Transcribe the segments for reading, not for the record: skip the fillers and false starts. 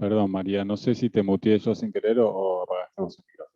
Perdón, María, no sé si te muteé yo sin querer o apagaste vos el micrófono.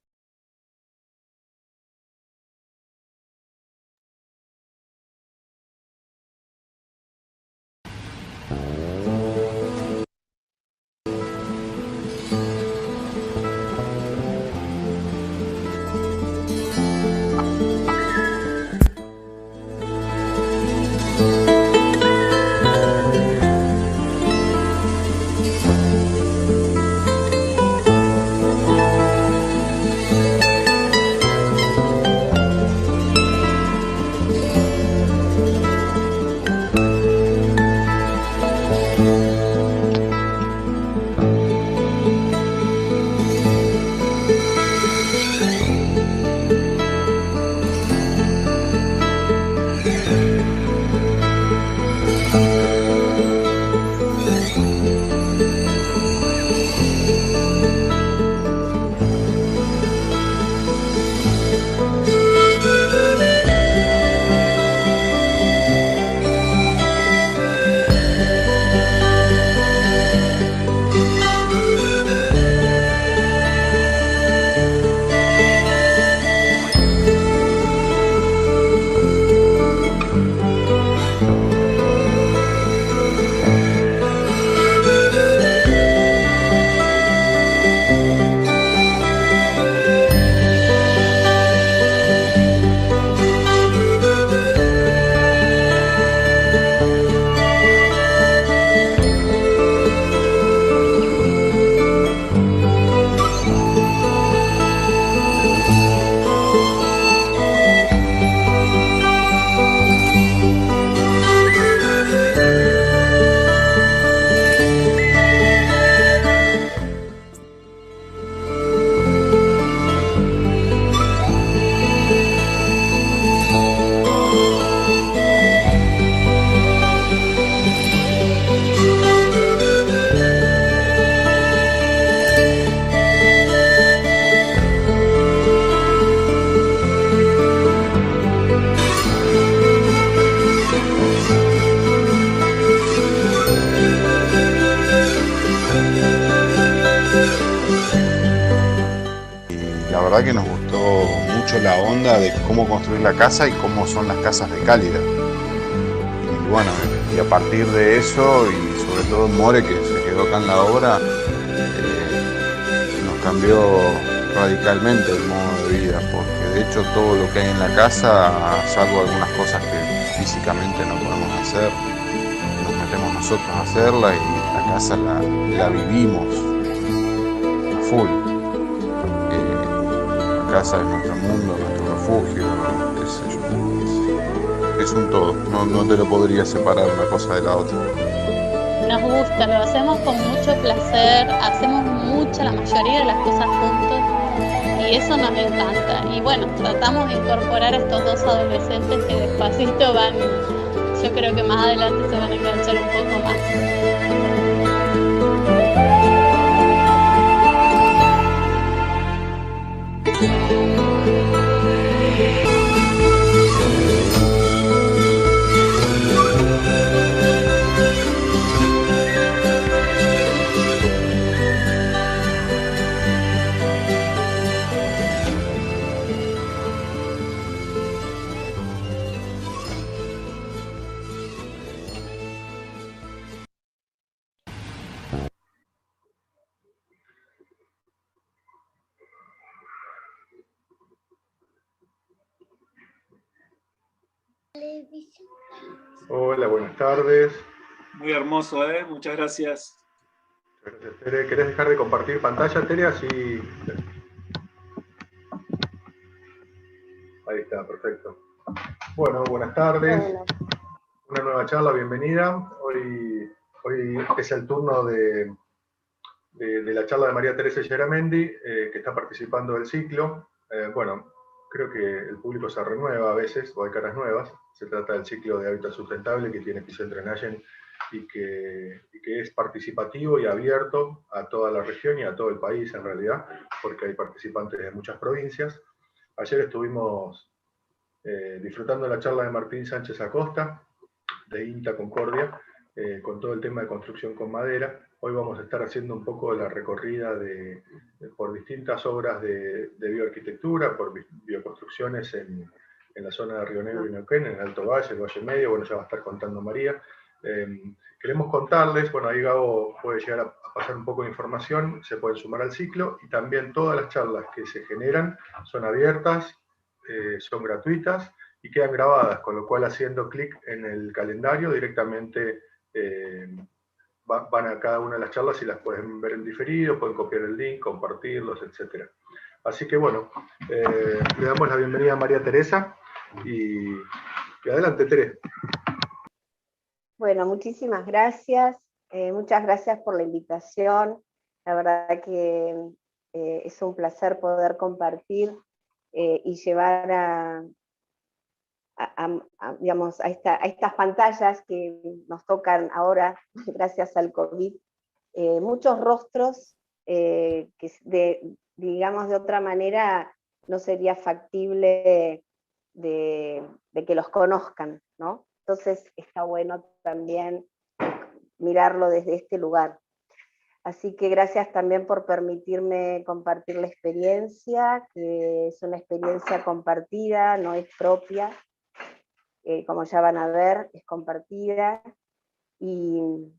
La verdad que nos gustó mucho la onda de cómo construir la casa y cómo son las casas de Cálida. Y bueno, y a partir de eso, y sobre todo More, que se quedó acá en la obra, nos cambió radicalmente el modo de vida, porque de hecho todo lo que hay en la casa, salvo algunas cosas que físicamente no podemos hacer, nos metemos nosotros a hacerla y la casa la vivimos a full. La casa es nuestro mundo, nuestro refugio, qué sé yo. Es un todo, no te lo podría separar una cosa de la otra. Nos gusta, lo hacemos con mucho placer, hacemos la mayoría de las cosas juntos y eso nos encanta. Y bueno, tratamos de incorporar a estos dos adolescentes que despacito van, yo creo que más adelante se van a enganchar un poco más. Hola, buenas tardes. Muy hermoso, muchas gracias. Tere, ¿querés dejar de compartir pantalla, Tere? Así... Ahí está, perfecto. Bueno, buenas tardes. Bueno. Una nueva charla, bienvenida. Hoy es el turno de la charla de María Teresa Geramendi, que está participando del ciclo. Bueno, creo que el público se renueva a veces, o hay caras nuevas. Se trata del ciclo de hábitat sustentable que tiene Epicentro y que es participativo y abierto a toda la región y a todo el país en realidad, porque hay participantes de muchas provincias. Ayer estuvimos disfrutando la charla de Martín Sánchez Acosta, de INTA Concordia, con todo el tema de construcción con madera. Hoy vamos a estar haciendo un poco la recorrida por distintas obras de bioarquitectura, por bioconstrucciones en la zona de Río Negro y Neuquén, en el Alto Valle, el Valle Medio. Bueno, ya va a estar contando María. Queremos contarles, bueno, ahí Gabo puede llegar a pasar un poco de información, se pueden sumar al ciclo, y también todas las charlas que se generan son abiertas, son gratuitas y quedan grabadas, con lo cual haciendo clic en el calendario directamente van a cada una de las charlas y las pueden ver en diferido, pueden copiar el link, compartirlos, etc. Así que bueno, le damos la bienvenida a María Teresa y adelante, Tere. Bueno, muchísimas gracias. Muchas gracias por la invitación. La verdad que es un placer poder compartir y llevar digamos, a estas pantallas que nos tocan ahora, gracias al COVID, muchos rostros que digamos de otra manera no sería factible de que los conozcan, ¿no? Entonces está bueno también mirarlo desde este lugar. Así que gracias también por permitirme compartir la experiencia, que es una experiencia compartida, no es propia, como ya van a ver, es compartida. Y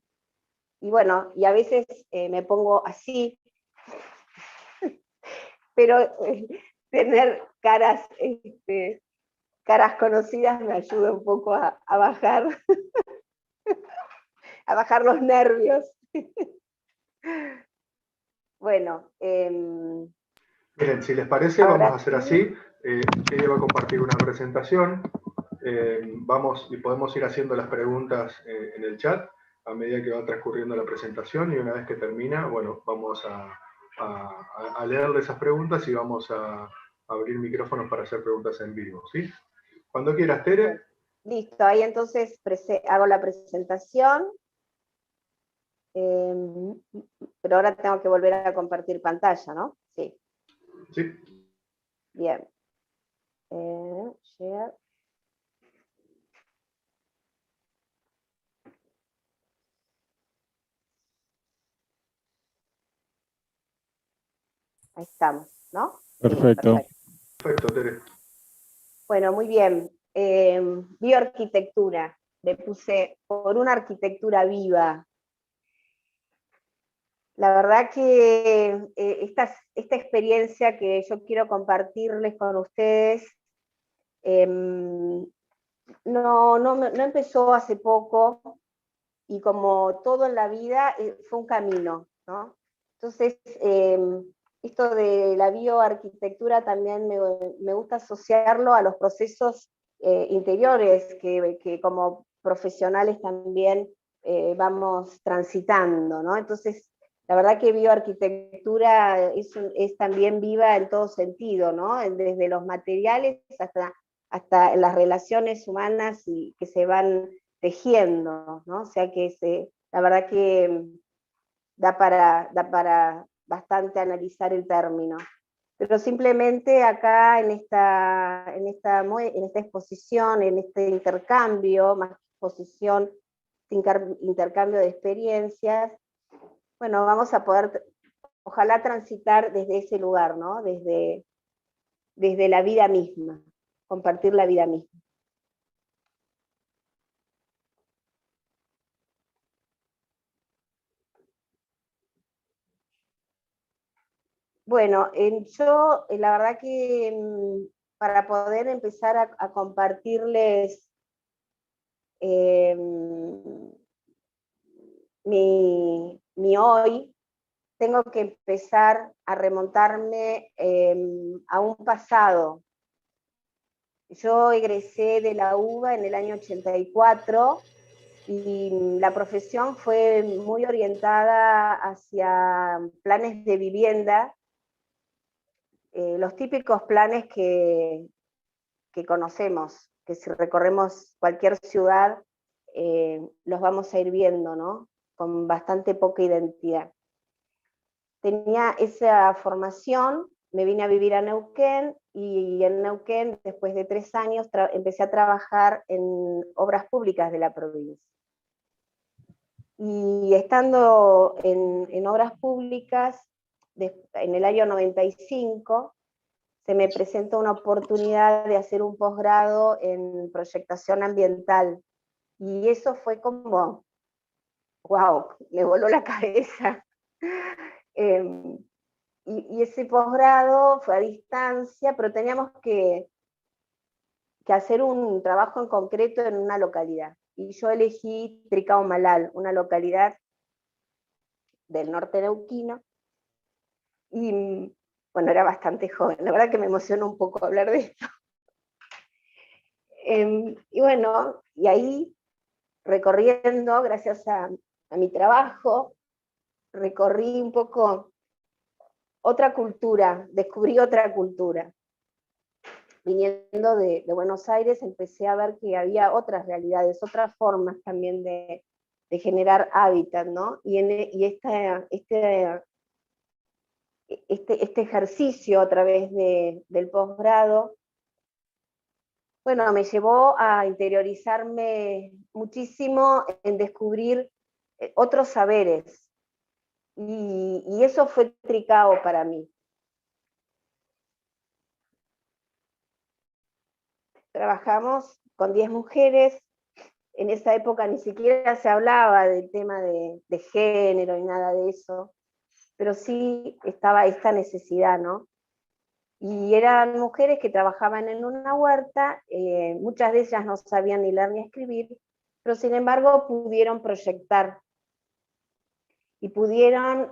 bueno, y a veces me pongo así, pero tener caras conocidas me ayuda un poco a bajar, a bajar los nervios. Bueno. Miren, si les parece, vamos a hacer así. Ella va a compartir una presentación. Y podemos ir haciendo las preguntas en el chat a medida que va transcurriendo la presentación, y una vez que termina, bueno, vamos a leerle esas preguntas y vamos a abrir micrófonos para hacer preguntas en vivo, ¿sí? Cuando quieras, Tere. Listo, ahí entonces hago la presentación. Pero ahora tengo que volver a compartir pantalla, ¿no? Sí. Sí. Bien. Share. Ahí estamos, ¿no? Perfecto. Sí, Perfecto, Tere. Bueno, muy bien. Bioarquitectura. Le puse por una arquitectura viva. La verdad que esta experiencia que yo quiero compartirles con ustedes no empezó hace poco, y como todo en la vida fue un camino, ¿no? Entonces, esto de la bioarquitectura también me gusta asociarlo a los procesos interiores que como profesionales también vamos transitando, ¿no? Entonces, la verdad que bioarquitectura es también viva en todo sentido, ¿no? Desde los materiales hasta las relaciones humanas que se van tejiendo, ¿no? O sea que la verdad que da para bastante analizar el término. Pero simplemente acá en esta exposición, en este intercambio, más que exposición, intercambio de experiencias, bueno, vamos a poder, ojalá, transitar desde ese lugar, ¿no? Desde la vida misma, compartir la vida misma. Bueno, yo la verdad que para poder empezar a compartirles mi hoy, tengo que empezar a remontarme a un pasado. Yo egresé de la UBA en el año 84, y la profesión fue muy orientada hacia planes de vivienda, los típicos planes que conocemos, que si recorremos cualquier ciudad los vamos a ir viendo, ¿no? Con bastante poca identidad. Tenía esa formación, me vine a vivir a Neuquén, y en Neuquén, después de 3 años, empecé a trabajar en obras públicas de la provincia. Y estando en obras públicas, en el año 95, se me presentó una oportunidad de hacer un posgrado en proyectación ambiental. Y eso fue como, wow, me voló la cabeza. Y ese posgrado fue a distancia, pero teníamos que hacer un trabajo en concreto en una localidad. Y yo elegí Tricao-Malal, una localidad del norte neuquino. Y bueno, era bastante joven, la verdad que me emocionó un poco hablar de esto. Y bueno, y ahí recorriendo, gracias a mi trabajo, recorrí un poco otra cultura, descubrí otra cultura. Viniendo de Buenos Aires, empecé a ver que había otras realidades, otras formas también de generar hábitat, ¿no? Y este ejercicio a través del posgrado, bueno, me llevó a interiorizarme muchísimo en descubrir otros saberes, y eso fue Tricao para mí. Trabajamos con 10 mujeres, en esa época ni siquiera se hablaba del tema de género y nada de eso, pero sí estaba esta necesidad, ¿no? Y eran mujeres que trabajaban en una huerta, muchas de ellas no sabían ni leer ni escribir, pero sin embargo pudieron proyectar, y pudimos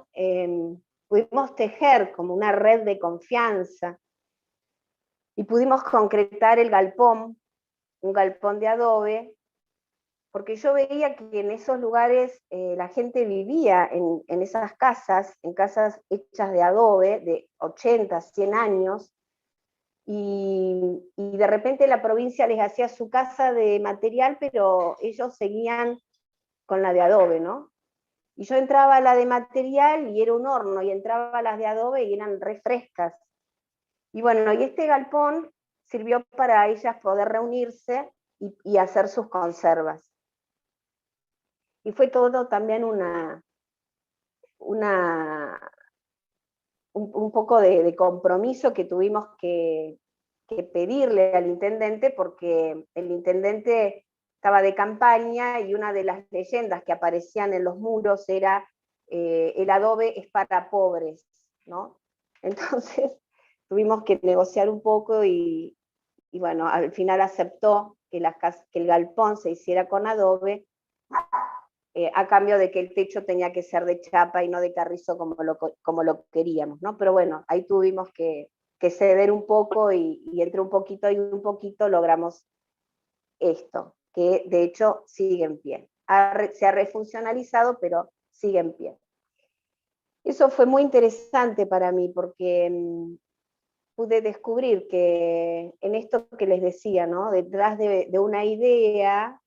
tejer como una red de confianza, y pudimos concretar el galpón, un galpón de adobe, porque yo veía que en esos lugares la gente vivía en esas casas, en casas hechas de adobe, de 80, 100 años, y de repente la provincia les hacía su casa de material, pero ellos seguían con la de adobe, ¿no? Y yo entraba a la de material y era un horno, y entraba a las de adobe y eran re frescas. Y bueno, y este galpón sirvió para ellas poder reunirse y hacer sus conservas. Y fue todo también un poco de compromiso que tuvimos que pedirle al intendente, porque el intendente estaba de campaña y una de las leyendas que aparecían en los muros era el adobe es para pobres, ¿no? Entonces tuvimos que negociar un poco y bueno, al final aceptó que el galpón se hiciera con adobe, a cambio de que el techo tenía que ser de chapa y no de carrizo como lo queríamos, ¿no? Pero bueno, ahí tuvimos que ceder un poco, y entre un poquito y un poquito logramos esto, que de hecho sigue en pie. Se ha refuncionalizado, pero sigue en pie. Eso fue muy interesante para mí, porque pude descubrir que en esto que les decía, ¿no? Detrás de una idea,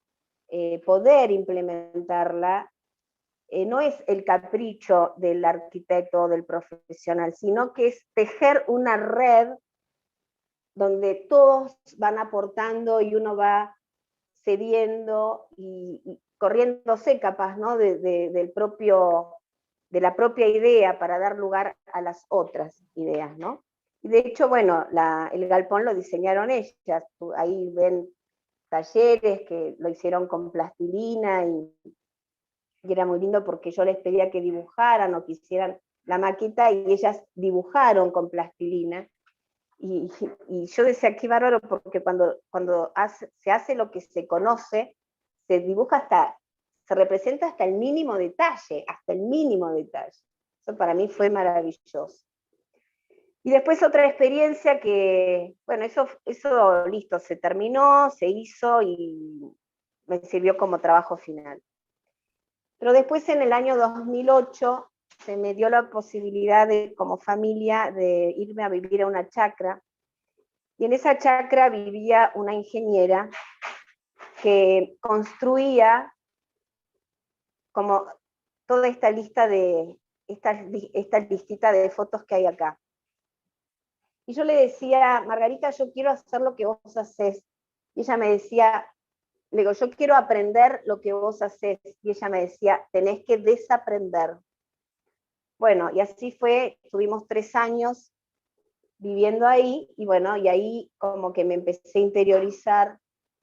poder implementarla, no es el capricho del arquitecto o del profesional, sino que es tejer una red donde todos van aportando y uno va cediendo y corriéndose capaz, ¿no? de la propia idea para dar lugar a las otras ideas, ¿no? Y de hecho, bueno, el galpón lo diseñaron ellas, ahí ven talleres que lo hicieron con plastilina, y era muy lindo porque yo les pedía que dibujaran o que hicieran la maqueta, y ellas dibujaron con plastilina, y yo decía, qué bárbaro, porque cuando se hace lo que se conoce, se dibuja se representa hasta el mínimo detalle, Eso para mí fue maravilloso. Y después otra experiencia que, bueno, eso listo, se terminó, se hizo y me sirvió como trabajo final. Pero después, en el año 2008, se me dio la posibilidad como familia de irme a vivir a una chacra, y en esa chacra vivía una ingeniera que construía como toda esta lista esta listita de fotos que hay acá. Y yo le decía, Margarita, yo quiero hacer lo que vos hacés. Y ella me decía, Le digo, yo quiero aprender lo que vos hacés. Y ella me decía, tenés que desaprender. Bueno, y así fue, estuvimos 3 años viviendo ahí, y bueno, y ahí como que me empecé a interiorizar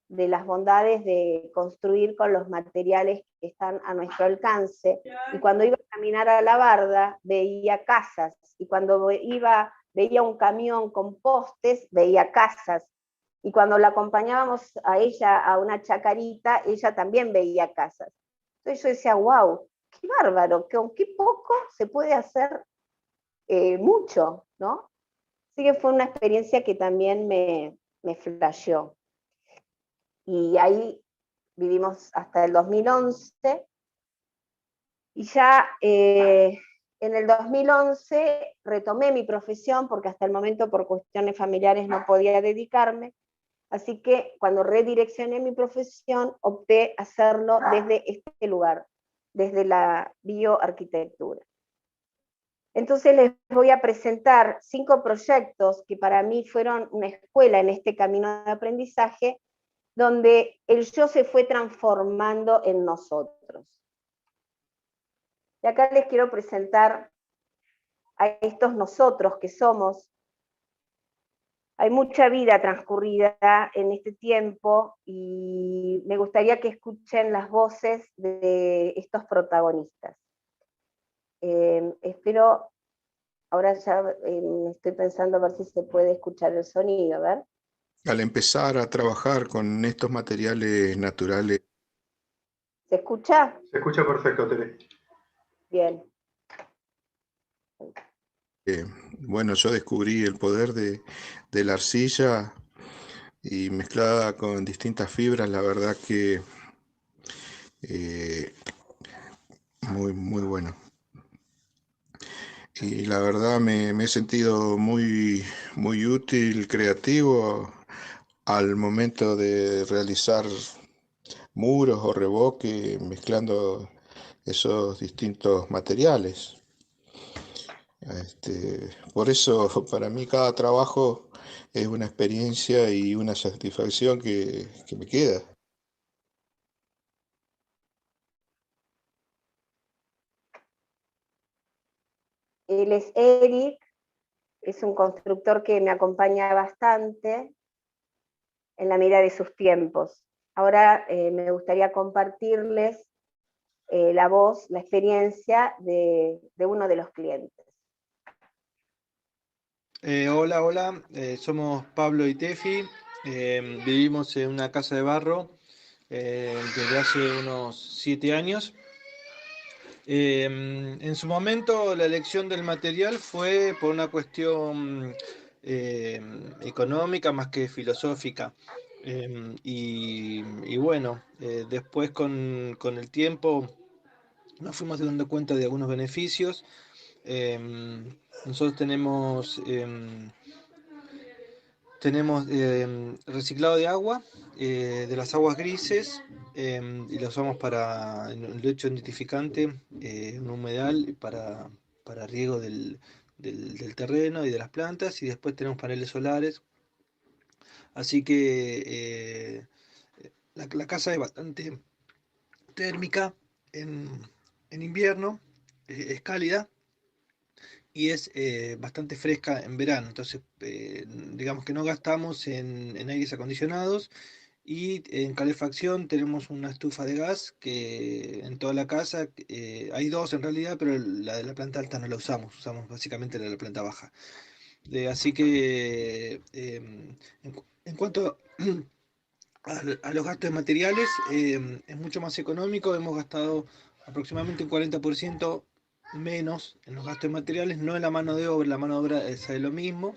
de las bondades de construir con los materiales que están a nuestro alcance. Y cuando iba a caminar a la barda, veía casas, y cuando veía un camión con postes, veía casas. Y cuando la acompañábamos a ella a una chacarita, ella también veía casas. Entonces yo decía, wow, qué bárbaro, que con qué poco se puede hacer mucho, ¿no? Así que fue una experiencia que también me flasheó. Y ahí vivimos hasta el 2011, y ya en el 2011 retomé mi profesión, porque hasta el momento por cuestiones familiares no podía dedicarme, así que cuando redireccioné mi profesión opté a hacerlo desde este lugar, desde la bioarquitectura. Entonces les voy a presentar 5 proyectos que para mí fueron una escuela en este camino de aprendizaje, donde el yo se fue transformando en nosotros. Y acá les quiero presentar a estos nosotros que somos. Hay mucha vida transcurrida en este tiempo y me gustaría que escuchen las voces de estos protagonistas. Espero, ahora ya estoy pensando a ver si se puede escuchar el sonido, a ver. Al empezar a trabajar con estos materiales naturales, ¿Se escucha? Se escucha perfecto, Tere. Bien. bueno, yo descubrí el poder de la arcilla y mezclada con distintas fibras, la verdad que eh, muy bueno. Y la verdad me he sentido muy útil, creativo al momento de realizar muros o revoque, mezclando esos distintos materiales. Por eso, para mí, cada trabajo es una experiencia y una satisfacción que me queda. Él es Eric, es un constructor que me acompaña bastante en la medida de sus tiempos. Ahora me gustaría compartirles la voz, la experiencia de uno de los clientes. Hola, somos Pablo y Tefi, vivimos en una casa de barro desde hace unos 7 años. En su momento la elección del material fue por una cuestión económica más que filosófica. Y bueno, después con el tiempo nos fuimos dando cuenta de algunos beneficios. Nosotros tenemos reciclado de agua, de las aguas grises, y lo usamos para el lecho nitrificante, un humedal para riego del terreno y de las plantas, y después tenemos paneles solares. Así que la casa es bastante térmica en invierno, es cálida y es bastante fresca en verano. Entonces, digamos que no gastamos en aires acondicionados, y en calefacción tenemos una estufa de gas que en toda la casa, hay 2 en realidad, pero la de la planta alta no la usamos básicamente la de la planta baja. Así que en cuanto a los gastos de materiales, es mucho más económico. Hemos gastado aproximadamente un 40% menos en los gastos de materiales, no en la mano de obra. La mano de obra sale lo mismo.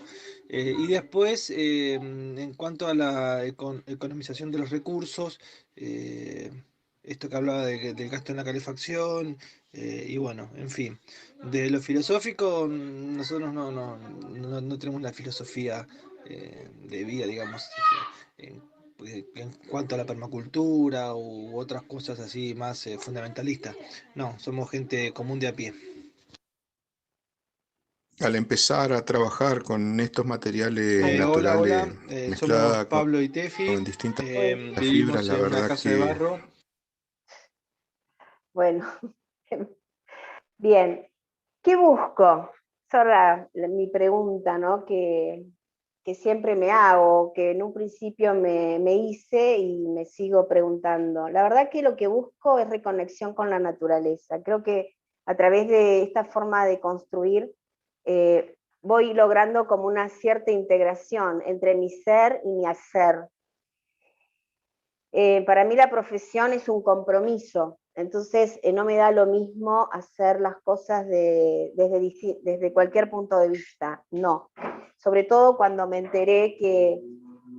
Y después, en cuanto a la economización de los recursos, esto que hablaba del gasto en la calefacción, y bueno, en fin. De lo filosófico, nosotros no tenemos una filosofía de vida, digamos, en cuanto a la permacultura u otras cosas así más fundamentalistas. No, somos gente común de a pie. al empezar a trabajar con estos materiales Hola, naturales hola. Somos mezcladas Pablo y Tefi. con distintas fibras, Vivimos la en una verdad casa de que barro. Bueno, bien. ¿Qué busco? Esa es mi pregunta, ¿no? Que siempre me hago, que en un principio me hice y me sigo preguntando. La verdad que lo que busco es reconexión con la naturaleza. Creo que a través de esta forma de construir voy logrando como una cierta integración entre mi ser y mi hacer. Para mí la profesión es un compromiso, entonces no me da lo mismo hacer las cosas desde cualquier punto de vista, no. Sobre todo cuando me enteré que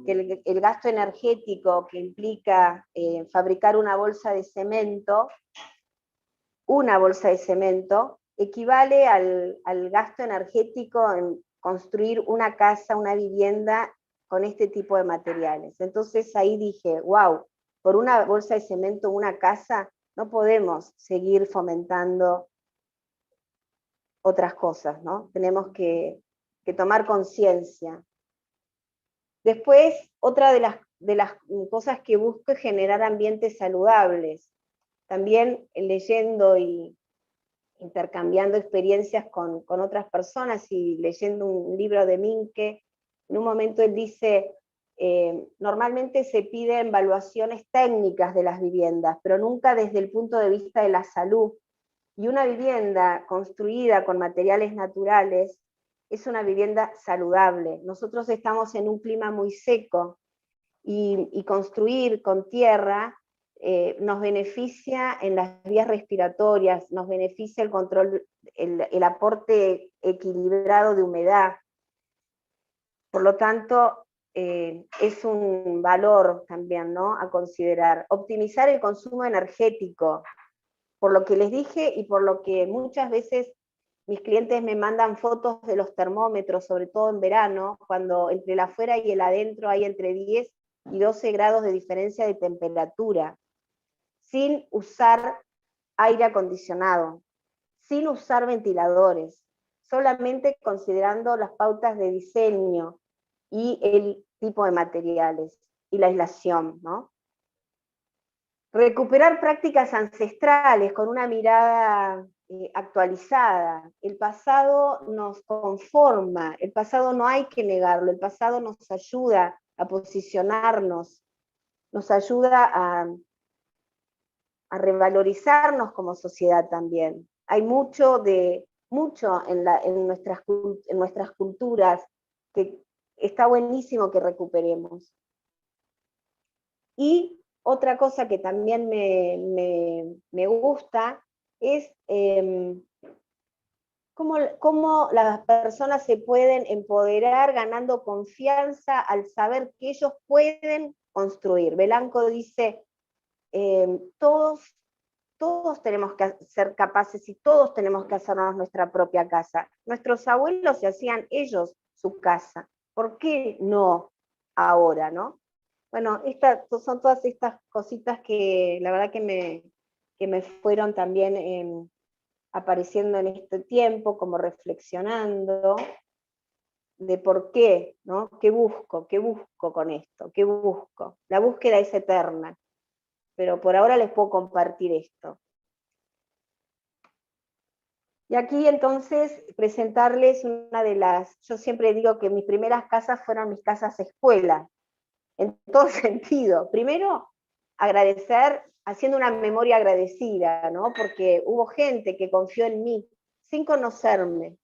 el gasto energético que implica fabricar una bolsa de cemento equivale al gasto energético en construir una casa, una vivienda con este tipo de materiales. Entonces ahí dije, wow, por una bolsa de cemento, una casa, no podemos seguir fomentando otras cosas, ¿no? Tenemos que tomar conciencia. Después, otra de las cosas que busco es generar ambientes saludables. También leyendo y intercambiando experiencias con otras personas y leyendo un libro de Minke, en un momento él dice, normalmente se piden evaluaciones técnicas de las viviendas, pero nunca desde el punto de vista de la salud. Y una vivienda construida con materiales naturales es una vivienda saludable. Nosotros estamos en un clima muy seco y construir con tierra nos beneficia en las vías respiratorias, nos beneficia el control, el aporte equilibrado de humedad. Por lo tanto, es un valor también, ¿no?, a considerar. Optimizar el consumo energético, por lo que les dije y por lo que muchas veces mis clientes me mandan fotos de los termómetros, sobre todo en verano, cuando entre el afuera y el adentro hay entre 10 y 12 grados de diferencia de temperatura, sin usar aire acondicionado, sin usar ventiladores, solamente considerando las pautas de diseño y el tipo de materiales y la aislación, ¿no? Recuperar prácticas ancestrales con una mirada actualizada. El pasado nos conforma, el pasado no hay que negarlo, el pasado nos ayuda a posicionarnos, nos ayuda a revalorizarnos como sociedad también. Hay mucho en nuestras culturas que está buenísimo que recuperemos. Y otra cosa que también me gusta es cómo las personas se pueden empoderar ganando confianza al saber que ellos pueden construir. Belanco dice, todos tenemos que ser capaces y todos tenemos que hacernos nuestra propia casa. Nuestros abuelos se hacían ellos su casa. ¿Por qué no ahora, no? Bueno, son todas estas cositas que la verdad que me fueron también apareciendo en este tiempo, como reflexionando de por qué, ¿no? ¿Qué busco con esto? ¿Qué busco? La búsqueda es eterna, pero por ahora les puedo compartir esto. Y aquí entonces presentarles yo siempre digo que mis primeras casas fueron mis casas escuela, en todo sentido. Primero, agradecer, haciendo una memoria agradecida, ¿no? Porque hubo gente que confió en mí, sin conocerme.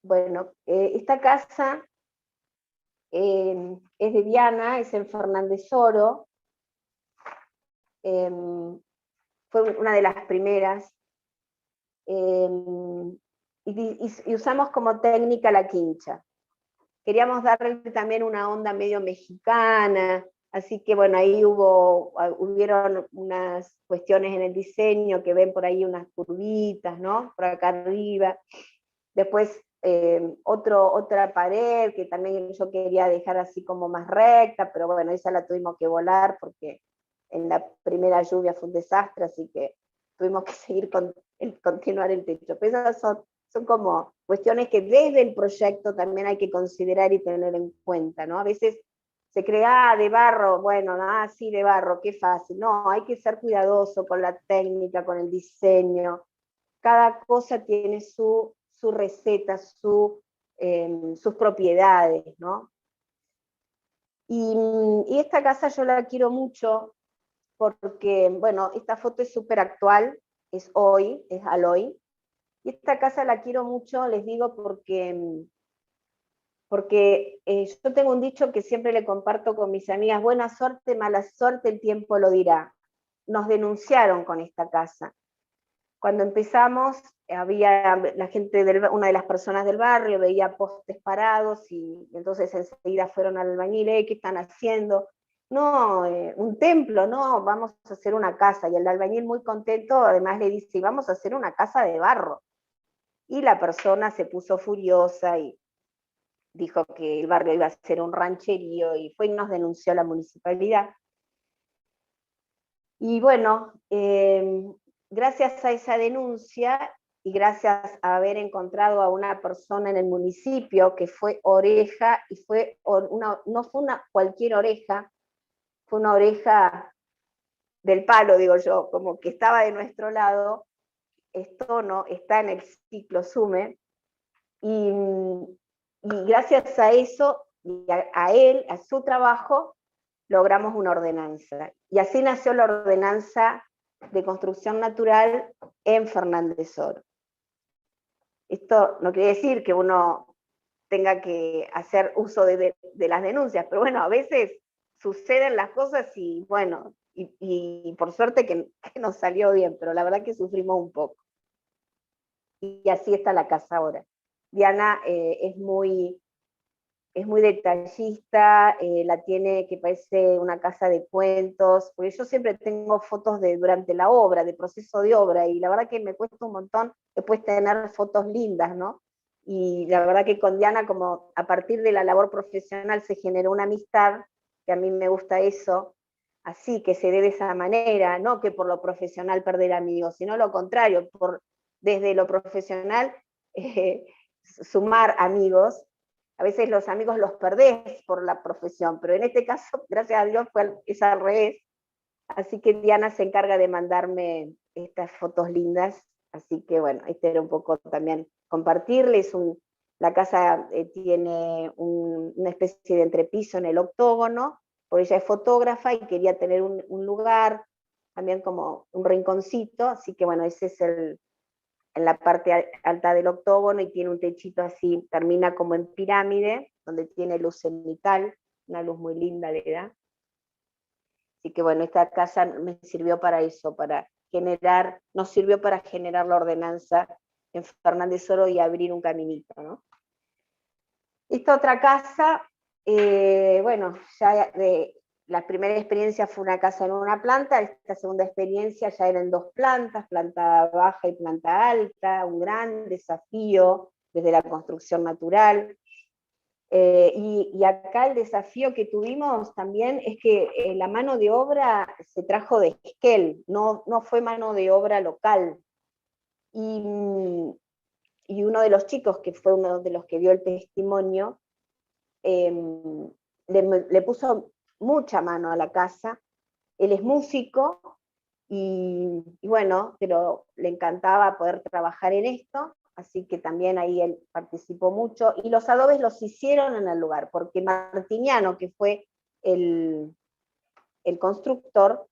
Bueno, esta casa es de Diana, es en Fernández Oro, fue una de las primeras, y usamos como técnica la quincha. Queríamos darle también una onda medio mexicana, así que bueno, ahí hubieron unas cuestiones en el diseño, que ven por ahí unas curvitas, ¿no? Por acá arriba. Después otra pared que también yo quería dejar así como más recta, pero bueno, esa la tuvimos que volar porque en la primera lluvia fue un desastre, así que tuvimos que seguir continuar el techo. Pero esas son como cuestiones que desde el proyecto también hay que considerar y tener en cuenta, ¿no? A veces se crea de barro, bueno, sí, de barro, qué fácil. No, hay que ser cuidadoso con la técnica, con el diseño. Cada cosa tiene su receta, sus propiedades, ¿no? Y esta casa yo la quiero mucho porque, bueno, esta foto es súper actual, es hoy, es al hoy. Y esta casa la quiero mucho, les digo, porque yo tengo un dicho que siempre le comparto con mis amigas: buena suerte, mala suerte, el tiempo lo dirá. Nos denunciaron con esta casa. Cuando empezamos, había la gente, una de las personas del barrio veía postes parados y entonces enseguida fueron al albañil: ¿qué están haciendo? No, un templo, no, vamos a hacer una casa. Y el albañil, muy contento, además le dice: vamos a hacer una casa de barro. Y la persona se puso furiosa y dijo que el barrio iba a ser un rancherío y fue y nos denunció a la municipalidad. Y bueno, gracias a esa denuncia y gracias a haber encontrado a una persona en el municipio que fue oreja, y no fue una cualquier oreja, fue una oreja del palo, digo yo, como que estaba de nuestro lado. Esto no está en el ciclo SUME, y gracias a eso, y a él, a su trabajo, logramos una ordenanza. Y así nació la ordenanza de construcción natural en Fernández Oro. Esto no quiere decir que uno tenga que hacer uso de las denuncias, pero bueno, a veces suceden las cosas y bueno, y por suerte que nos salió bien, pero la verdad que sufrimos un poco. Y así está la casa ahora. Diana es muy detallista, la tiene que parece una casa de cuentos, porque yo siempre tengo fotos durante la obra, de proceso de obra, y la verdad que me cuesta un montón después tener fotos lindas, ¿no? Y la verdad que con Diana, como a partir de la labor profesional se generó una amistad, que a mí me gusta eso, así que se dé de esa manera, no que por lo profesional perder amigos, sino lo contrario, desde lo profesional sumar amigos. A veces los amigos los perdés por la profesión, pero en este caso, gracias a Dios, es al revés. Así que Diana se encarga de mandarme estas fotos lindas, así que bueno, este era un poco también compartirles. La casa tiene una especie de entrepiso en el octógono, porque ella es fotógrafa y quería tener un lugar, también como un rinconcito, así que bueno, ese es en la parte alta del octógono, y tiene un techito así, termina como en pirámide, donde tiene luz cenital, una luz muy linda le da. Así que bueno, esta casa me sirvió para eso, nos sirvió para generar la ordenanza en Fernández Oro y abrir un caminito, ¿no? Esta otra casa, bueno, ya la primera experiencia fue una casa en una planta, esta segunda experiencia ya era en 2 plantas, planta baja y planta alta, un gran desafío desde la construcción natural. Y acá el desafío que tuvimos también es que la mano de obra se trajo de Esquel, no fue mano de obra local. Y uno de los chicos, que fue uno de los que dio el testimonio, le puso mucha mano a la casa. Él es músico y bueno, pero le encantaba poder trabajar en esto, así que también ahí él participó mucho, y los adobes los hicieron en el lugar, porque Martiniano, que fue el constructor,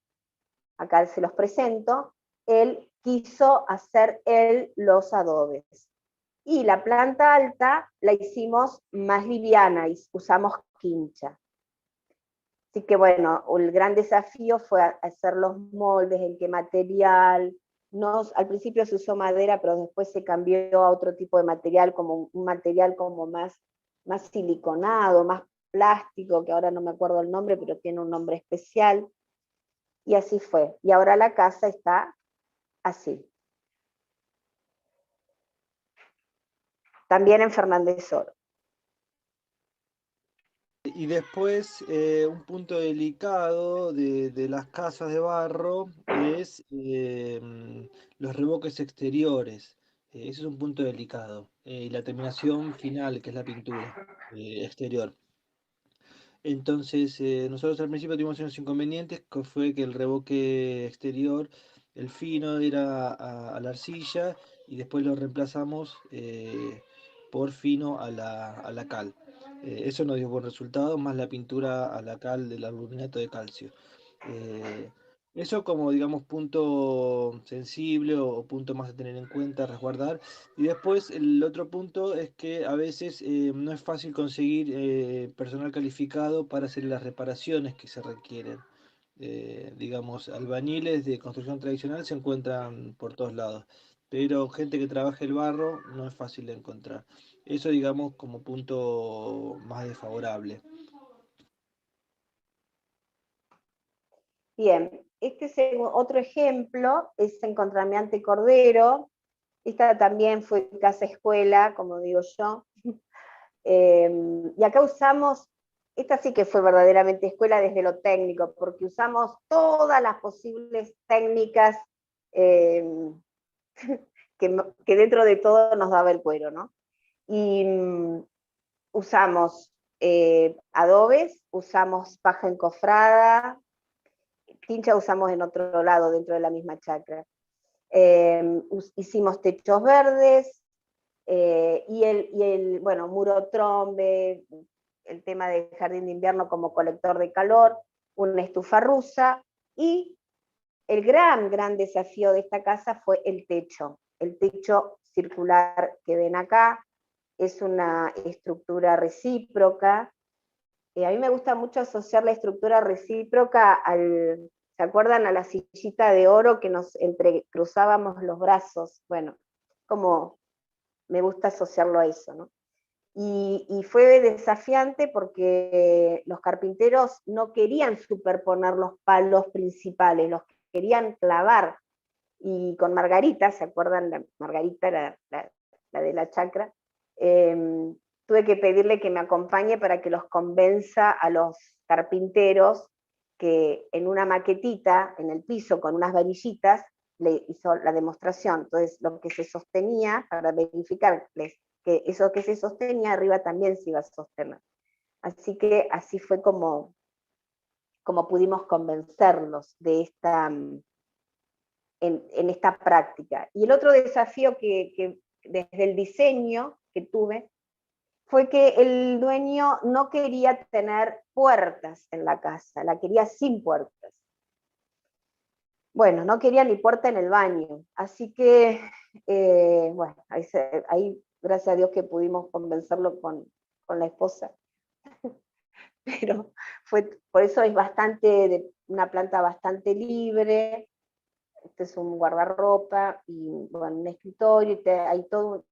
acá se los presento, él quiso hacer los adobes. Y la planta alta la hicimos más liviana y usamos quincha. Así que bueno, el gran desafío fue hacer los moldes, en qué material. Al principio se usó madera, pero después se cambió a otro tipo de material, como un material como más siliconado, más plástico, que ahora no me acuerdo el nombre, pero tiene un nombre especial. Y así fue. Y ahora la casa está así. También en Fernández Oro. Y después, un punto delicado de las casas de barro es los revoques exteriores. Ese es un punto delicado. Y la terminación final, que es la pintura exterior. Entonces, nosotros al principio tuvimos unos inconvenientes, que fue que el revoque exterior, el fino era a la arcilla y después lo reemplazamos por fino a la cal. Eso nos dio buen resultado, más la pintura a la cal del aluminato de calcio. Eh, Eso como, digamos, punto sensible o punto más a tener en cuenta, a resguardar. Y después el otro punto es que a veces no es fácil conseguir personal calificado para hacer las reparaciones que se requieren. Digamos, albañiles de construcción tradicional se encuentran por todos lados, pero gente que trabaje el barro no es fácil de encontrar. Eso, digamos, como punto más desfavorable. Bien, este es otro ejemplo, es en Contralmirante Cordero. Esta también fue casa escuela, como digo yo. Y acá usamos, esta sí que fue verdaderamente escuela desde lo técnico, porque usamos todas las posibles técnicas que dentro de todo nos daba el cuero, ¿no? Y usamos adobes, usamos paja encofrada, quincha usamos en otro lado, dentro de la misma chacra. Hicimos techos verdes, y el bueno, muro trombe, el tema del jardín de invierno como colector de calor, una estufa rusa, y el gran desafío de esta casa fue el techo circular que ven acá. Es una estructura recíproca. A mí me gusta mucho asociar la estructura recíproca ¿se acuerdan? A la sillita de oro que nos entrecruzábamos los brazos. Bueno, como me gusta asociarlo a eso, ¿no? Y fue desafiante porque los carpinteros no querían superponer los palos principales, los querían clavar. Y con Margarita, ¿se acuerdan? Margarita, la de la chacra, tuve que pedirle que me acompañe para que los convenza a los carpinteros que en una maquetita, en el piso, con unas varillitas, le hizo la demostración. Entonces, lo que se sostenía, para verificarles que eso que se sostenía arriba también se iba a sostener. Así que así fue como pudimos convencerlos de en esta práctica. Y el otro desafío que desde el diseño que tuve fue que el dueño no quería tener puertas en la casa, la quería sin puertas. Bueno, no quería ni puerta en el baño, así que, bueno, ahí gracias a Dios que pudimos convencerlo con la esposa. Pero por eso es una planta bastante libre. Este es un guardarropa y bueno, un escritorio, hay todo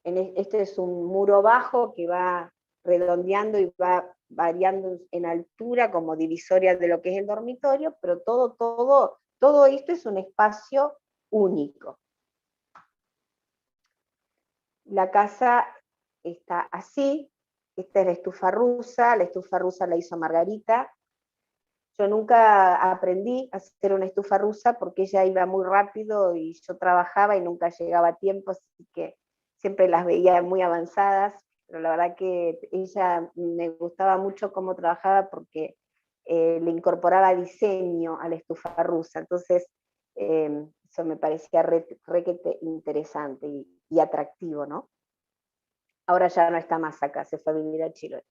este es un muro bajo que va redondeando y va variando en altura como divisoria de lo que es el dormitorio, pero todo esto es un espacio único. La casa está así, esta es la estufa rusa la hizo Margarita. Yo nunca aprendí a hacer una estufa rusa porque ella iba muy rápido y yo trabajaba y nunca llegaba a tiempo, así que siempre las veía muy avanzadas, pero la verdad que ella me gustaba mucho cómo trabajaba porque le incorporaba diseño a la estufa rusa, entonces eso me parecía requete interesante y atractivo, ¿no? Ahora ya no está más acá, se fue a vivir a Chiloé.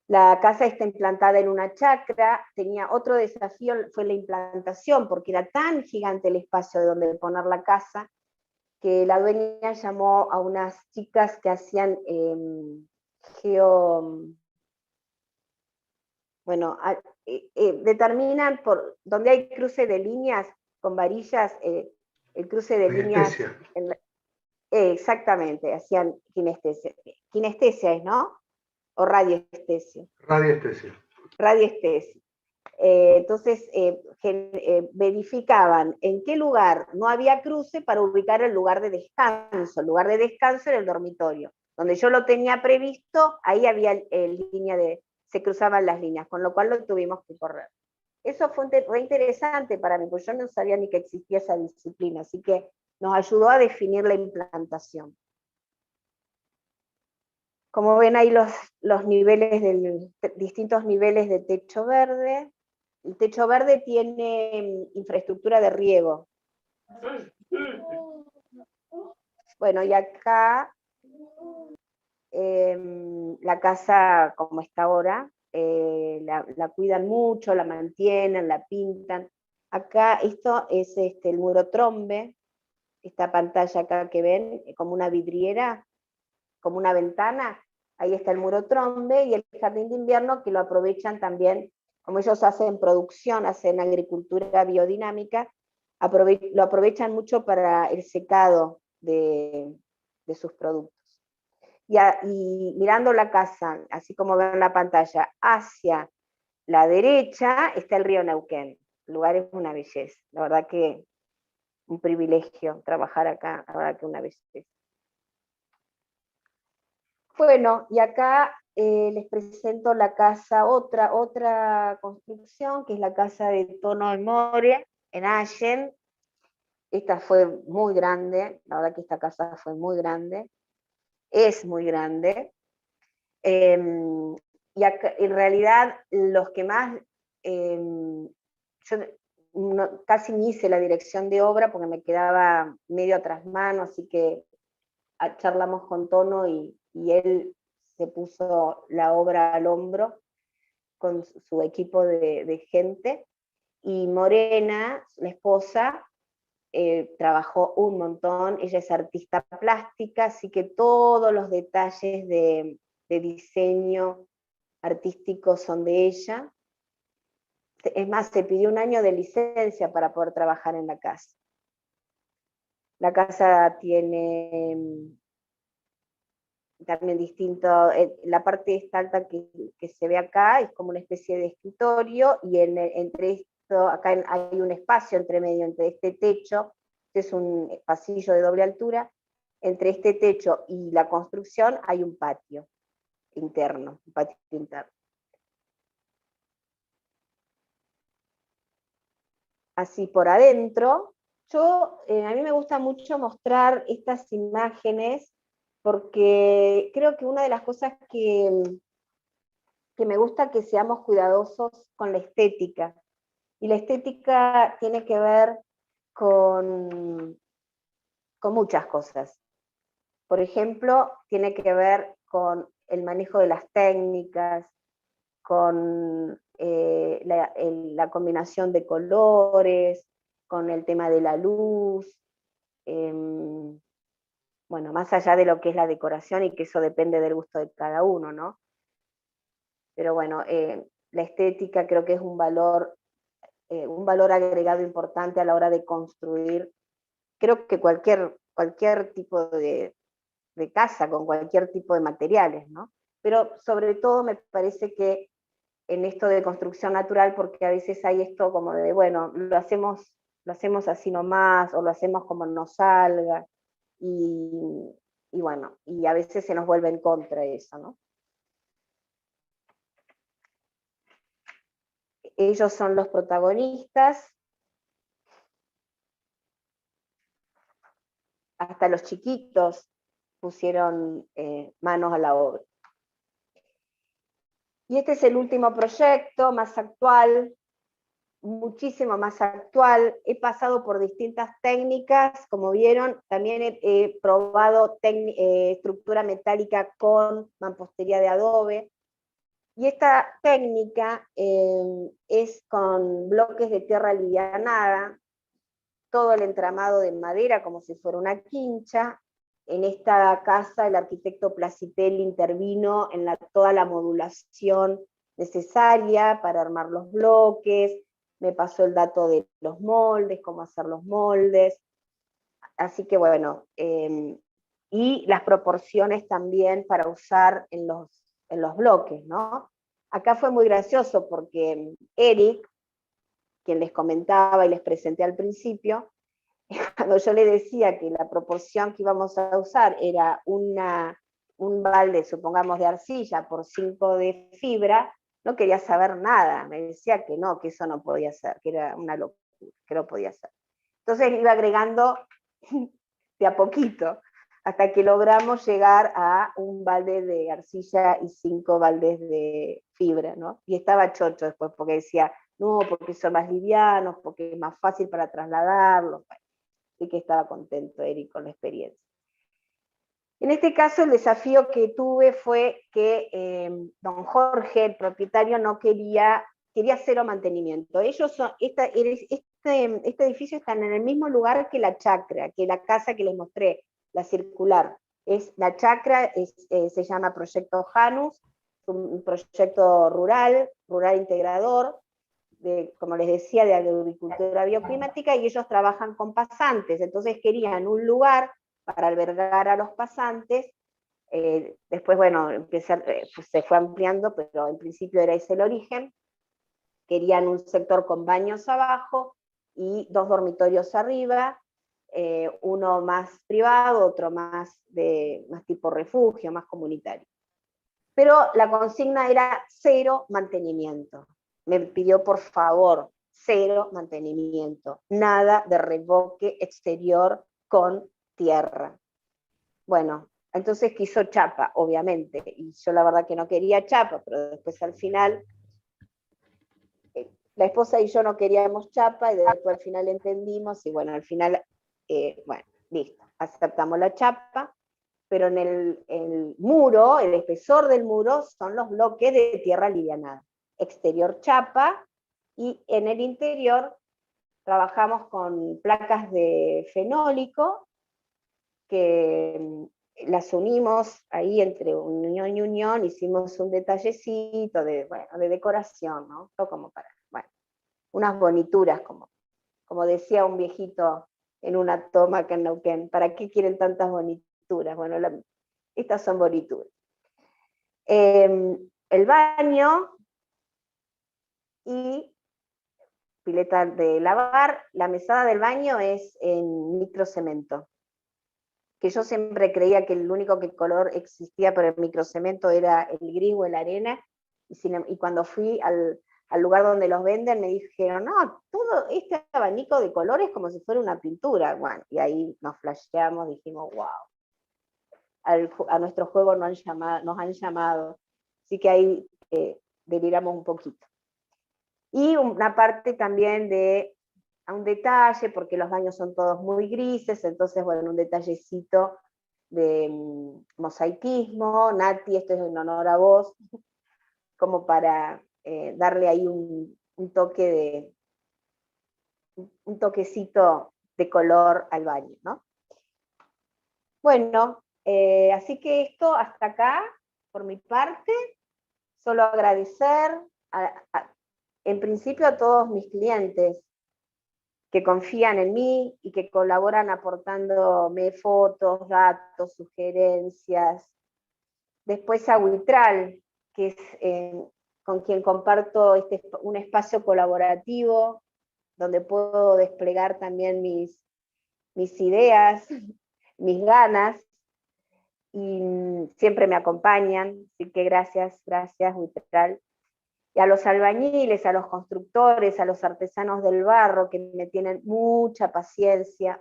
La casa está implantada en una chacra, tenía otro desafío, fue la implantación, porque era tan gigante el espacio de donde poner la casa, que la dueña llamó a unas chicas que hacían determinan por donde hay cruce de líneas con varillas, el cruce de líneas. Exactamente, hacían kinestesia. Kinestesia es, ¿no? ¿O radiestesia? Radiestesia. Radiestesia. Entonces, verificaban en qué lugar no había cruce para ubicar el lugar de descanso. El lugar de descanso era el dormitorio. Donde yo lo tenía previsto, ahí había se cruzaban las líneas, con lo cual lo tuvimos que correr. Eso fue re interesante para mí, porque yo no sabía ni que existía esa disciplina, así que nos ayudó a definir la implantación. Como ven ahí los niveles distintos niveles de techo verde. El techo verde tiene infraestructura de riego. Bueno, y acá la casa como está ahora, la cuidan mucho, la mantienen, la pintan. Acá esto es el muro trombe, esta pantalla acá que ven, como una vidriera, como una ventana, ahí está el muro trombe, y el jardín de invierno que lo aprovechan también, como ellos hacen producción, hacen agricultura biodinámica, lo aprovechan mucho para el secado de sus productos. Y mirando la casa, así como ven en la pantalla, hacia la derecha está el río Neuquén. El lugar es una belleza, la verdad que un privilegio trabajar acá, la verdad que una belleza. Bueno, y acá les presento la casa, otra construcción, que es la casa de Tono y More, en Allen. Esta fue muy grande, la verdad que esta casa fue muy grande, es muy grande. Y acá, en realidad, los que más, yo casi ni hice la dirección de obra porque me quedaba medio atrás mano, así que charlamos con Tono y él se puso la obra al hombro con su equipo de gente, y Morena, la esposa, trabajó un montón, ella es artista plástica, así que todos los detalles de diseño artístico son de ella. Es más, se pidió un año de licencia para poder trabajar en la casa. La casa tiene también distinto, la parte esta alta que se ve acá es como una especie de escritorio, y entre esto, acá hay un espacio entre medio, entre este techo, este es un pasillo de doble altura, entre este techo y la construcción hay un patio interno, un patio interno. Así por adentro, a mí me gusta mucho mostrar estas imágenes, porque creo que una de las cosas que me gusta que seamos cuidadosos con la estética, y la estética tiene que ver con muchas cosas. Por ejemplo, tiene que ver con el manejo de las técnicas, con la combinación de colores, con el tema de la luz, bueno, más allá de lo que es la decoración, y que eso depende del gusto de cada uno, ¿no? Pero bueno, la estética creo que es un valor agregado importante a la hora de construir, creo que cualquier tipo de casa, con cualquier tipo de materiales, ¿no? Pero sobre todo me parece que en esto de construcción natural, porque a veces hay esto como de, bueno, lo hacemos así nomás, o lo hacemos como nos salga, y bueno, y a veces se nos vuelve en contra eso, ¿no? Ellos son los protagonistas, hasta los chiquitos pusieron manos a la obra. Y este es el último proyecto, más actual, muchísimo más actual. He pasado por distintas técnicas, como vieron, también he probado estructura metálica con mampostería de adobe, y esta técnica es con bloques de tierra alivianada, todo el entramado de madera como si fuera una quincha. En esta casa el arquitecto Placitel intervino en toda la modulación necesaria para armar los bloques, me pasó el dato de los moldes, cómo hacer los moldes, así que bueno, y las proporciones también para usar en los bloques, ¿no? Acá fue muy gracioso porque Eric, quien les comentaba y les presenté al principio, cuando yo le decía que la proporción que íbamos a usar era una un balde, supongamos, de arcilla por 5 de fibra, no quería saber nada, me decía que no, que eso no podía ser, que era una locura, que no podía ser. Entonces iba agregando de a poquito, hasta que logramos llegar a un balde de arcilla y 5 baldes de fibra, ¿no? Y estaba chocho después, porque decía, no, porque son más livianos, porque es más fácil para trasladarlos. Bueno, así que estaba contento Eric con la experiencia. En este caso el desafío que tuve fue que don Jorge, el propietario, no quería cero mantenimiento. Ellos son, este edificio está en el mismo lugar que la chacra, que la casa que les mostré, la circular. La chacra se llama Proyecto Janus, un proyecto rural integrador, como les decía, de agricultura bioclimática, y ellos trabajan con pasantes, entonces querían un lugar para albergar a los pasantes. Después, bueno, se fue ampliando, pero en principio era ese el origen. Querían un sector con baños abajo y 2 dormitorios arriba, uno más privado, otro más tipo refugio, más comunitario. Pero la consigna era 0 mantenimiento. Me pidió, por favor, 0 mantenimiento, nada de revoque exterior con tierra. Bueno, entonces quiso chapa, obviamente, y yo la verdad que no quería chapa, pero después al final, la esposa y yo no queríamos chapa, y después al final entendimos, y bueno, al final, bueno, listo, aceptamos la chapa, pero en el muro, el espesor del muro, son los bloques de tierra alivianada. Exterior chapa, y en el interior trabajamos con placas de fenólico, que las unimos ahí entre unión y unión, hicimos un detallecito de decoración, ¿no? Todo como para, bueno, unas bonituras, como decía un viejito en una toma acá en Neuquén, ¿para qué quieren tantas bonituras? Bueno, estas son bonituras. El baño y pileta de lavar, la mesada del baño es en microcemento, que yo siempre creía que el único color existía por el microcemento era el gris o la arena, y cuando fui al lugar donde los venden me dijeron, no, todo este abanico de colores como si fuera una pintura. Bueno, y ahí nos flasheamos, dijimos, wow, a nuestro juego nos han llamado, así que ahí deliramos un poquito. Y una parte también a un detalle, porque los baños son todos muy grises, entonces, bueno, un detallecito de mosaicismo. Nati, esto es en honor a vos, como para darle ahí un toquecito de color al baño, ¿no? Bueno, así que esto hasta acá, por mi parte, solo agradecer en principio a todos mis clientes que confían en mí y que colaboran aportándome fotos, datos, sugerencias. Después a Huitral, que es con quien comparto un espacio colaborativo, donde puedo desplegar también mis ideas, mis ganas, y siempre me acompañan, así que gracias Huitral. Y a los albañiles, a los constructores, a los artesanos del barro, que me tienen mucha paciencia,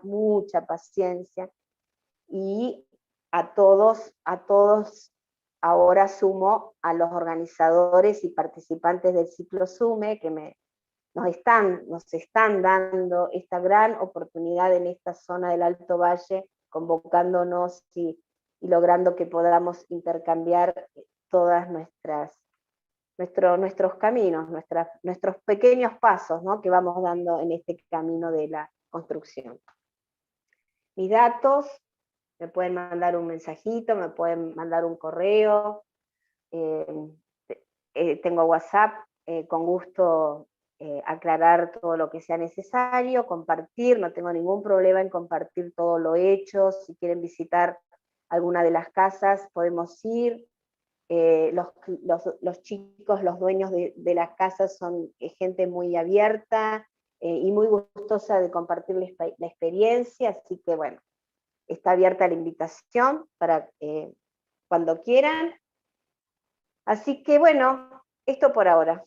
y a todos ahora sumo a los organizadores y participantes del ciclo SUME, que nos están dando esta gran oportunidad en esta zona del Alto Valle, convocándonos y logrando que podamos intercambiar todas nuestros caminos, nuestros pequeños pasos, ¿no?, que vamos dando en este camino de la construcción. Mis datos, me pueden mandar un mensajito, me pueden mandar un correo, tengo WhatsApp, con gusto aclarar todo lo que sea necesario, compartir, no tengo ningún problema en compartir todo lo hecho. Si quieren visitar alguna de las casas, podemos ir. Los chicos, los dueños de las casas son gente muy abierta y muy gustosa de compartir la experiencia, así que bueno, está abierta la invitación para cuando quieran. Así que bueno, esto por ahora.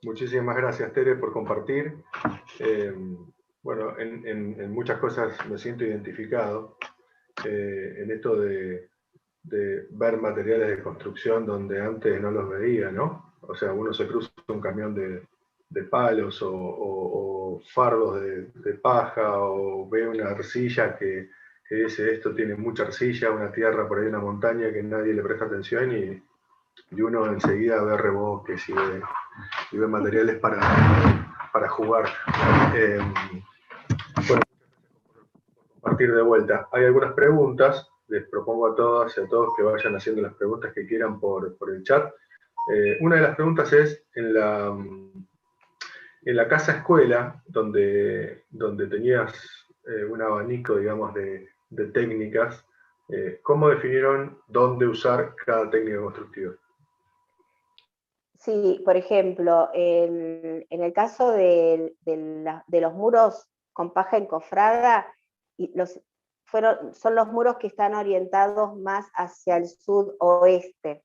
Muchísimas gracias, Tere, por compartir. Bueno, en muchas cosas me siento identificado. En esto de ver materiales de construcción donde antes no los veía, ¿no? O sea, uno se cruza un camión de palos o fardos de paja, o ve una arcilla que dice esto tiene mucha arcilla, una tierra por ahí, una montaña que nadie le presta atención, y uno enseguida ve reboques y ve materiales para jugar. Bueno, a partir de vuelta, hay algunas preguntas. Les propongo a todas y a todos que vayan haciendo las preguntas que quieran por el chat. Una de las preguntas es, en la casa escuela, donde tenías un abanico, digamos, de técnicas, ¿cómo definieron dónde usar cada técnica constructiva? Sí, por ejemplo, en el caso de los muros con paja encofrada, son los muros que están orientados más hacia el sudoeste.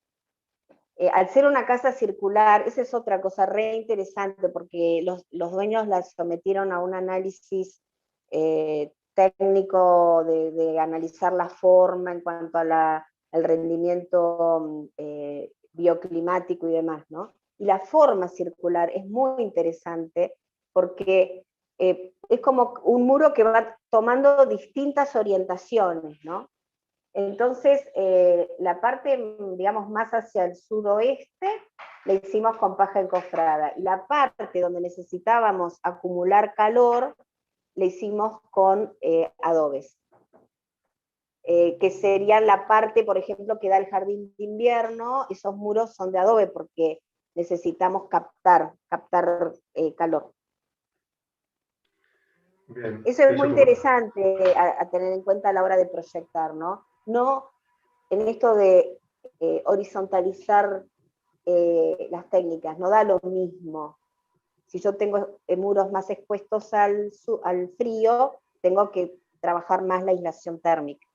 Al ser una casa circular, esa es otra cosa re interesante, porque los dueños la sometieron a un análisis técnico de analizar la forma en cuanto al rendimiento bioclimático y demás, ¿no? Y la forma circular es muy interesante porque es como un muro que va tomando distintas orientaciones, ¿no? Entonces, la parte, digamos, más hacia el sudoeste, la hicimos con paja encofrada, y la parte donde necesitábamos acumular calor, la hicimos con adobes. Que serían la parte, por ejemplo, que da el jardín de invierno. Esos muros son de adobe porque necesitamos captar calor. Bien. Eso es muy interesante a tener en cuenta a la hora de proyectar, ¿no? No en esto de horizontalizar las técnicas, no da lo mismo. Si yo tengo muros más expuestos al frío, tengo que trabajar más la aislación térmica.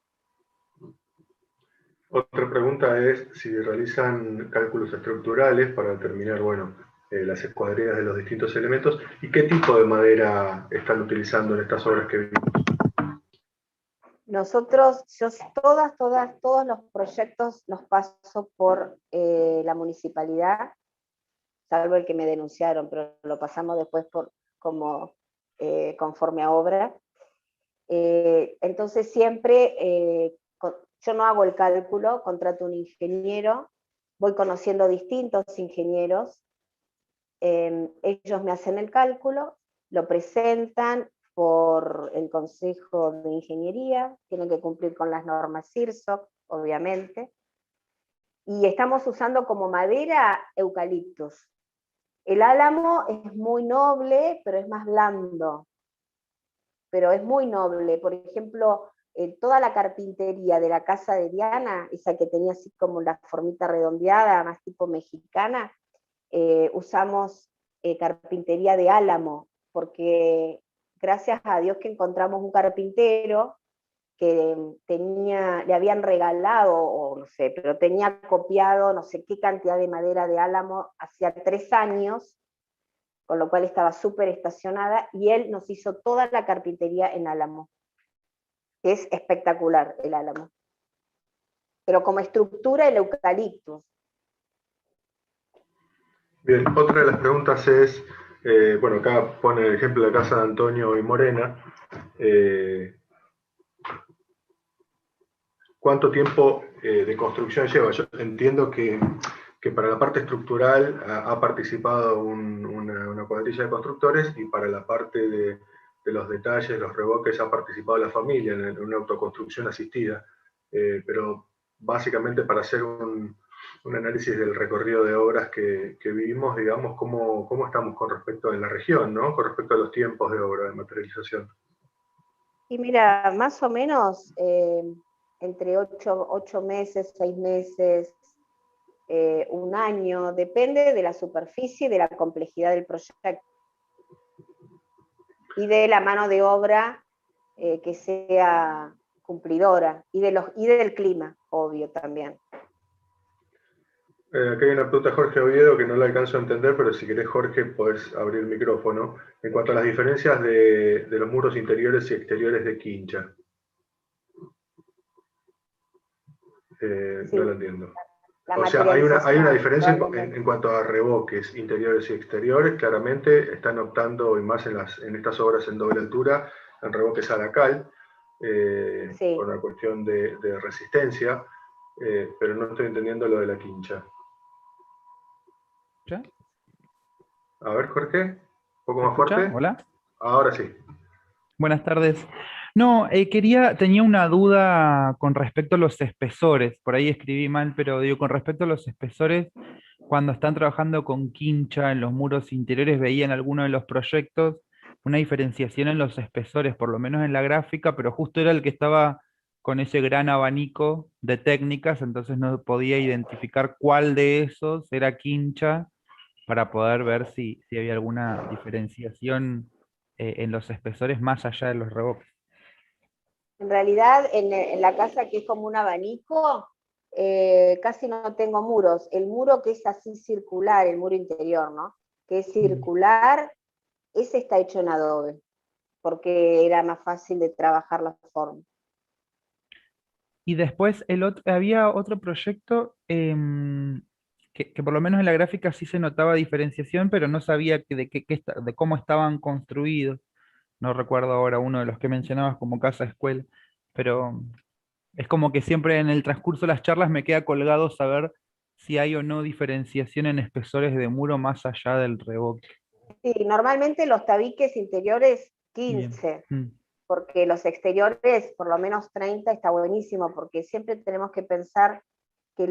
Otra pregunta es si realizan cálculos estructurales para determinar, bueno, las escuadrillas de los distintos elementos, y qué tipo de madera están utilizando en estas obras que vimos. Nosotros, todos los proyectos los paso por la municipalidad, salvo el que me denunciaron, pero lo pasamos después conforme a obra. Entonces siempre, yo no hago el cálculo, contrato un ingeniero, voy conociendo distintos ingenieros, ellos me hacen el cálculo, lo presentan por el Consejo de Ingeniería, tienen que cumplir con las normas CIRSOC, obviamente, y estamos usando como madera eucaliptus. El álamo es muy noble, pero es más blando, pero es muy noble. Por ejemplo, toda la carpintería de la casa de Diana, esa que tenía así como la formita redondeada, más tipo mexicana, usamos carpintería de álamo, porque gracias a Dios que encontramos un carpintero que le habían regalado, o no sé, pero tenía copiado no sé qué cantidad de madera de álamo hacía 3 años, con lo cual estaba súper estacionada, y él nos hizo toda la carpintería en álamo. Es espectacular el álamo. Pero como estructura, el eucaliptus. Bien, otra de las preguntas es, bueno, acá pone el ejemplo de la casa de Antonio y Morena. ¿Cuánto tiempo de construcción lleva? Yo entiendo que para la parte estructural ha participado una cuadrilla de constructores, y para la parte de los detalles, los revoques, ha participado la familia en una autoconstrucción asistida. Pero básicamente, para hacer un análisis del recorrido de obras que vivimos, digamos, cómo estamos con respecto a la región, ¿no? Con respecto a los tiempos de obra, de materialización. Y mira, más o menos entre 8 meses, 6 meses, 1 año, depende de la superficie y de la complejidad del proyecto. Y de la mano de obra que sea cumplidora, y del clima, obvio, también. Aquí hay una pregunta de Jorge Oviedo que no la alcanzo a entender, pero si querés, Jorge, podés abrir el micrófono. En cuanto a las diferencias de los muros interiores y exteriores de quincha. Sí. No lo entiendo. La O sea, hay una materialización, diferencia probablemente. en cuanto a revoques interiores y exteriores. Claramente están optando, y más en estas obras en doble altura, en revoques a la cal, Sí. por una cuestión de resistencia, pero no estoy entendiendo lo de la quincha. ¿Ya? A ver, Jorge, un poco ¿Me más escucha? fuerte. Hola. Ahora sí. Buenas tardes. No, tenía una duda con respecto a los espesores. Por ahí escribí mal, pero digo, con respecto a los espesores, cuando están trabajando con quincha en los muros interiores, veía en alguno de los proyectos una diferenciación en los espesores, por lo menos en la gráfica, pero justo era el que estaba con ese gran abanico de técnicas, entonces no podía identificar cuál de esos era quincha para poder ver si había alguna diferenciación en los espesores más allá de los revoques. En realidad, en la casa, que es como un abanico, casi no tengo muros. El muro que es así circular, el muro interior, ¿no? Que es circular, ese está hecho en adobe, porque era más fácil de trabajar la forma. Y después había otro proyecto que por lo menos en la gráfica sí se notaba diferenciación, pero no sabía de cómo estaban construidos. No recuerdo ahora uno de los que mencionabas como casa escuela, pero es como que siempre en el transcurso de las charlas me queda colgado saber si hay o no diferenciación en espesores de muro más allá del revoque. Sí, normalmente los tabiques interiores 15, porque los exteriores por lo menos 30 está buenísimo, porque siempre tenemos que pensar que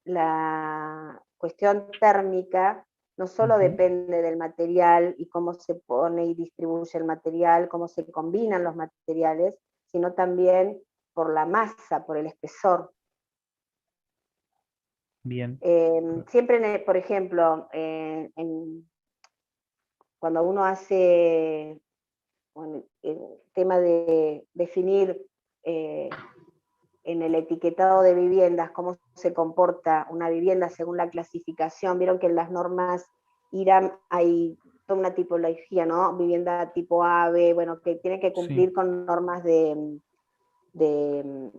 la cuestión térmica no solo depende del material y cómo se pone y distribuye el material, cómo se combinan los materiales, sino también por la masa, por el espesor. Bien. Siempre, por ejemplo, cuando uno hace el tema de definir en el etiquetado de viviendas cómo se comporta una vivienda según la clasificación, vieron que en las normas IRAM hay toda una tipología, ¿no? Vivienda tipo A, B, bueno, que tiene que cumplir con normas de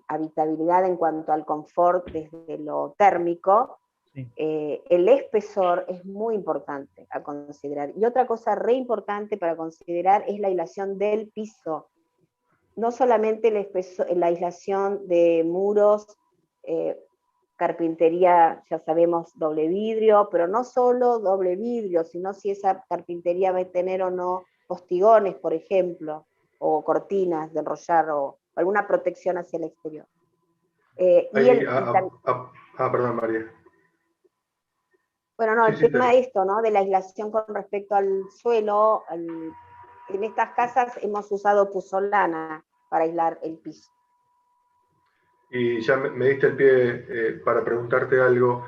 habitabilidad en cuanto al confort desde lo térmico. El espesor es muy importante a considerar. Y otra cosa re importante para considerar es la aislación del piso. No solamente la aislación de muros, carpintería, ya sabemos, doble vidrio, pero no solo doble vidrio, sino si esa carpintería va a tener o no postigones, por ejemplo, o cortinas de enrollar, o alguna protección hacia el exterior. Perdón, María. Bueno, no, el tema de esto, ¿no? De la aislación con respecto al suelo, en estas casas hemos usado puzzolana para aislar el piso. Y ya me diste el pie para preguntarte algo,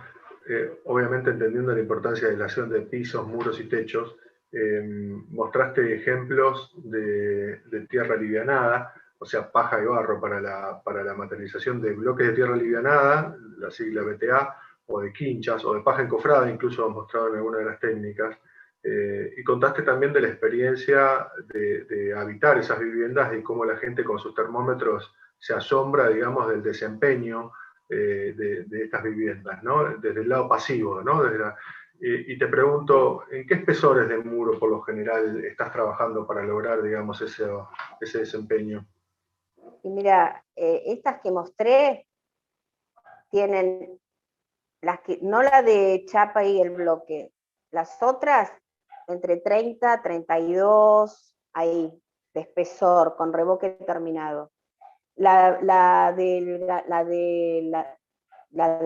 obviamente entendiendo la importancia de la aislación de pisos, muros y techos, mostraste ejemplos de tierra alivianada, o sea, paja y barro para la materialización de bloques de tierra alivianada, la sigla BTA, o de quinchas, o de paja encofrada, incluso mostrado en alguna de las técnicas. Y contaste también de la experiencia de habitar esas viviendas y cómo la gente con sus termómetros se asombra, digamos, del desempeño de estas viviendas, ¿no? Desde el lado pasivo, ¿no? Y te pregunto, ¿en qué espesores de muro por lo general estás trabajando para lograr, digamos, ese desempeño? Y mira, estas que mostré tienen, no la de chapa y el bloque, las otras entre 30, 32, ahí, de espesor, con revoque terminado. La del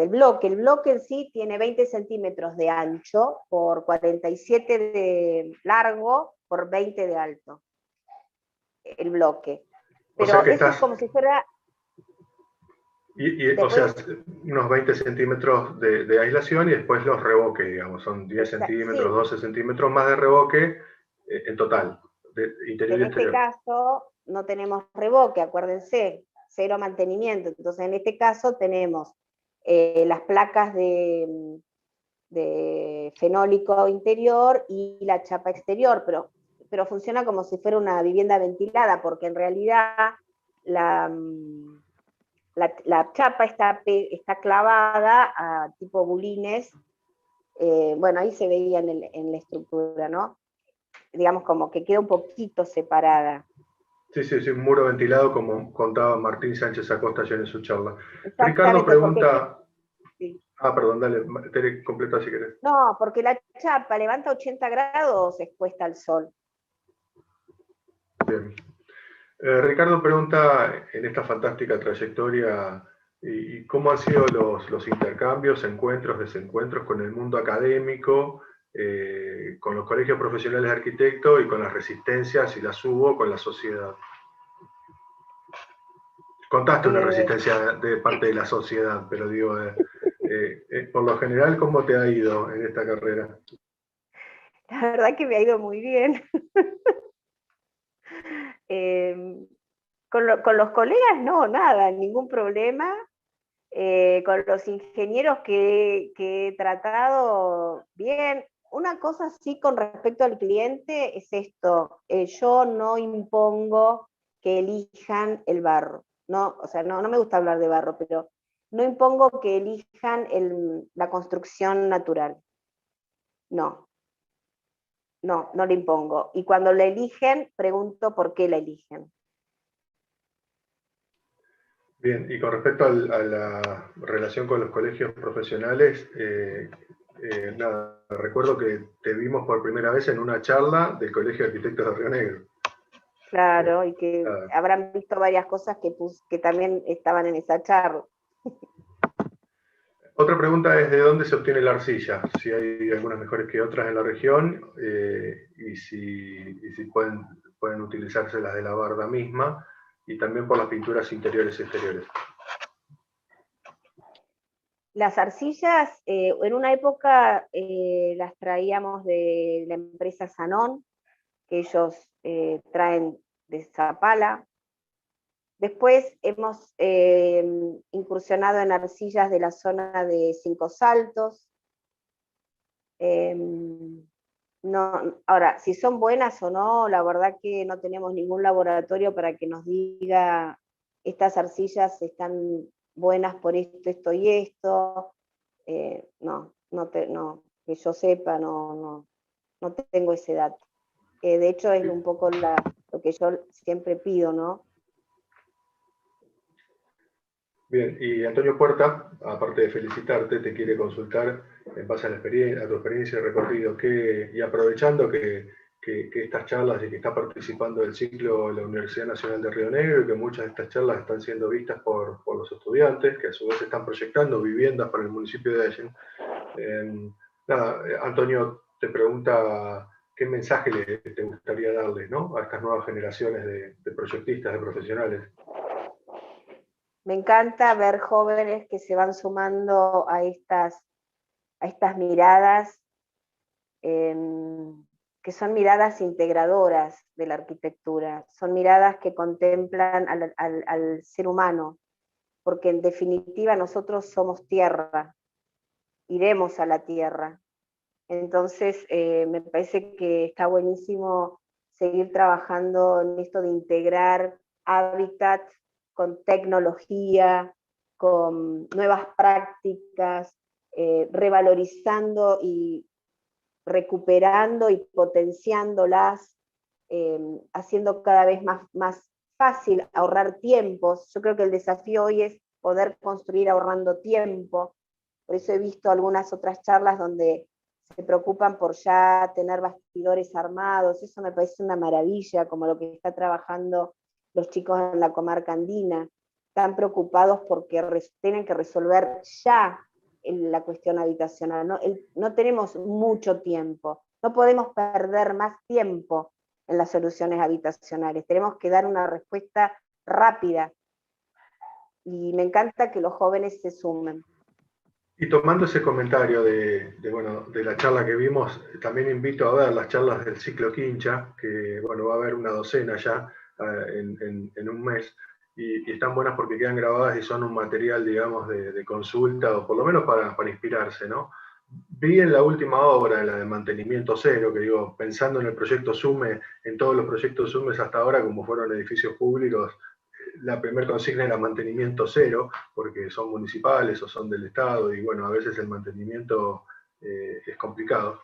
bloque, el bloque en sí tiene 20 centímetros de ancho por 47 de largo por 20 de alto, el bloque. Pero o sea eso es como si fuera... O sea, unos 20 centímetros de aislación y después los revoques, digamos, son 10 centímetros, 12 centímetros más de revoque en total, de interior y exterior. En este caso, no tenemos revoque, acuérdense, cero mantenimiento. Entonces en este caso tenemos las placas de fenólico interior y la chapa exterior, pero funciona como si fuera una vivienda ventilada, porque en realidad la chapa está clavada a tipo bulines. Bueno, ahí se veía en la estructura, ¿no? Digamos como que queda un poquito separada. Sí, sí, sí, un muro ventilado, como contaba Martín Sánchez Acosta ayer en su charla. Exactamente, Ricardo pregunta... Sí. Ah, perdón, dale, Tere, completa si querés. No, porque la chapa levanta 80 grados expuesta al sol. Bien. Ricardo pregunta, en esta fantástica trayectoria, ¿y cómo han sido los intercambios, encuentros, desencuentros con el mundo académico, con los colegios profesionales de arquitectos y con las resistencias, si las hubo, con la sociedad? Contaste una resistencia de parte de la sociedad, pero digo, por lo general, ¿cómo te ha ido en esta carrera? La verdad que me ha ido muy bien. Con los colegas no, nada, ningún problema. Con los ingenieros que he tratado, bien. Una cosa sí con respecto al cliente es esto, yo no impongo que elijan el barro. No, o sea, no me gusta hablar de barro, pero no impongo que elijan la construcción natural. No lo impongo. Y cuando la eligen, pregunto por qué la eligen. Bien, y con respecto a la relación con los colegios profesionales, nada, recuerdo que te vimos por primera vez en una charla del Colegio de Arquitectos de Río Negro. Claro, y que habrán visto varias cosas que también estaban en esa charla. Otra pregunta es: ¿de dónde se obtiene la arcilla? Si hay algunas mejores que otras en la región, y si pueden utilizarse las de la barda misma, y también por las pinturas interiores y exteriores. Las arcillas, en una época las traíamos de la empresa Sanón, que ellos traen de Zapala. Después hemos incursionado en arcillas de la zona de Cinco Saltos. Ahora, si son buenas o no, la verdad que no tenemos ningún laboratorio para que nos diga estas arcillas están buenas por esto, esto y esto. Que yo sepa, no tengo ese dato. De hecho es un poco lo que yo siempre pido, ¿no? Bien, y Antonio Puerta, aparte de felicitarte, te quiere consultar en base a tu experiencia y recorrido, y aprovechando que estas charlas y que está participando del ciclo de la Universidad Nacional de Río Negro, y que muchas de estas charlas están siendo vistas por los estudiantes, que a su vez están proyectando viviendas para el municipio de Allen. Antonio te pregunta qué mensaje te gustaría darles, ¿no?, a estas nuevas generaciones de proyectistas, de profesionales. Me encanta ver jóvenes que se van sumando a estas miradas, que son miradas integradoras de la arquitectura, son miradas que contemplan al ser humano, porque en definitiva nosotros somos tierra, iremos a la tierra. Entonces me parece que está buenísimo seguir trabajando en esto de integrar hábitat con tecnología, con nuevas prácticas, revalorizando y recuperando y potenciándolas, haciendo cada vez más fácil ahorrar tiempos. Yo creo que el desafío hoy es poder construir ahorrando tiempo. Por eso he visto algunas otras charlas donde se preocupan por ya tener bastidores armados. Eso me parece una maravilla, como lo que está trabajando los chicos en la comarca andina. Están preocupados porque tienen que resolver ya la cuestión habitacional. No tenemos mucho tiempo, no podemos perder más tiempo en las soluciones habitacionales, tenemos que dar una respuesta rápida, y me encanta que los jóvenes se sumen. Y tomando ese comentario de la charla que vimos, también invito a ver las charlas del ciclo Quincha, que va a haber una docena ya en un mes, y están buenas porque quedan grabadas y son un material, digamos, de consulta, o por lo menos para inspirarse, ¿no? Vi en la última obra, la de mantenimiento cero, que digo, pensando en el proyecto SUME, en todos los proyectos SUME hasta ahora, como fueron edificios públicos, la primera consigna era mantenimiento cero, porque son municipales o son del Estado, y bueno, a veces el mantenimiento es complicado.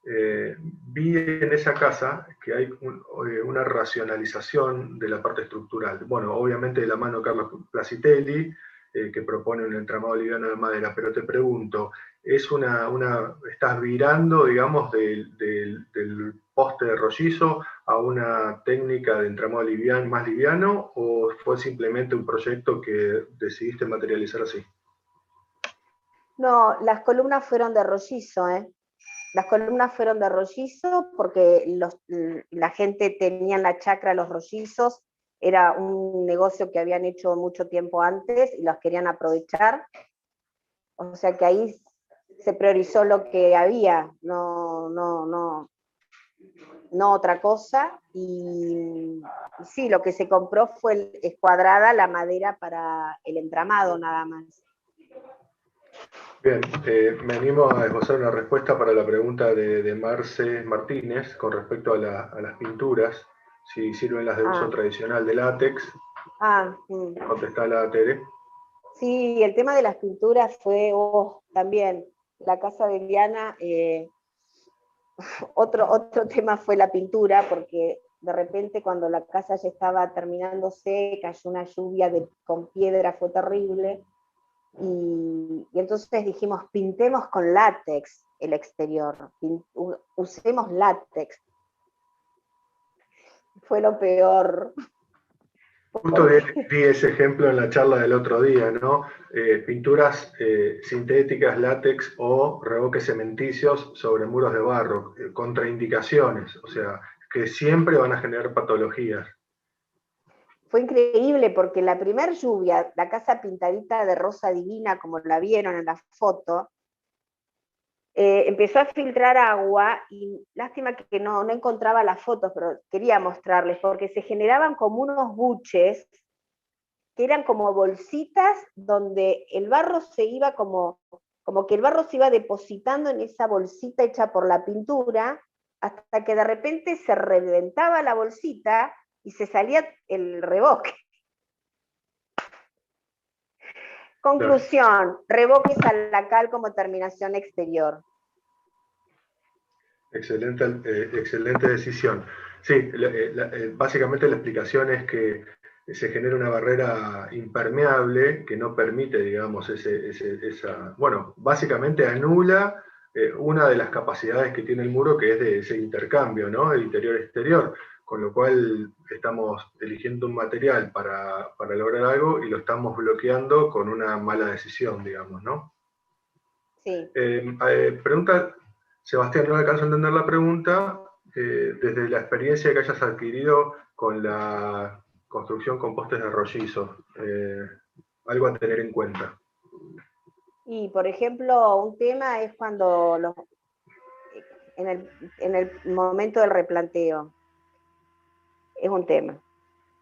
Vi en esa casa que hay una racionalización de la parte estructural. Bueno, obviamente de la mano de Carlos Placitelli, que propone un entramado liviano de madera, pero te pregunto, ¿estás virando, digamos, del poste de rollizo a una técnica de entramado liviano, más liviano, o fue simplemente un proyecto que decidiste materializar así? No, las columnas fueron de rollizo, Las columnas fueron de rollizo porque la gente tenía en la chacra los rollizos, era un negocio que habían hecho mucho tiempo antes y los querían aprovechar. O sea que ahí se priorizó lo que había, no otra cosa. Y sí, lo que se compró fue escuadrada la madera para el entramado nada más. Bien, me animo a esbozar una respuesta para la pregunta de Marce Martínez con respecto a las pinturas, si sirven las de uso tradicional de látex. Contestala, Tere. Sí, el tema de las pinturas fue también la casa de Diana. Otro tema fue la pintura, porque de repente cuando la casa ya estaba terminándose, cayó una lluvia con piedra, fue terrible. Y entonces dijimos, pintemos con látex el exterior, usemos látex. Fue lo peor. Justo di ese ejemplo en la charla del otro día, ¿no? Pinturas sintéticas, látex o revoques cementicios sobre muros de barro, contraindicaciones, o sea, que siempre van a generar patologías. Fue increíble porque la primer lluvia, la casa pintadita de rosa divina, como la vieron en la foto, empezó a filtrar agua y lástima que no encontraba las fotos, pero quería mostrarles, porque se generaban como unos buches, que eran como bolsitas donde el barro se iba como que el barro se iba depositando en esa bolsita hecha por la pintura, hasta que de repente se reventaba la bolsita y se salía el revoque. Conclusión, revoques a la cal como terminación exterior. Excelente decisión. Sí, básicamente la explicación es que se genera una barrera impermeable que no permite, digamos, bueno, básicamente anula una de las capacidades que tiene el muro, que es de ese intercambio, ¿no? El interior-exterior, con lo cual estamos eligiendo un material para lograr algo y lo estamos bloqueando con una mala decisión, digamos, ¿no? Sí. Pregunta, Sebastián, no alcanzo a entender la pregunta, desde la experiencia que hayas adquirido con la construcción con postes de rollizo, algo a tener en cuenta. Y, por ejemplo, un tema es cuando en el momento del replanteo, es un tema,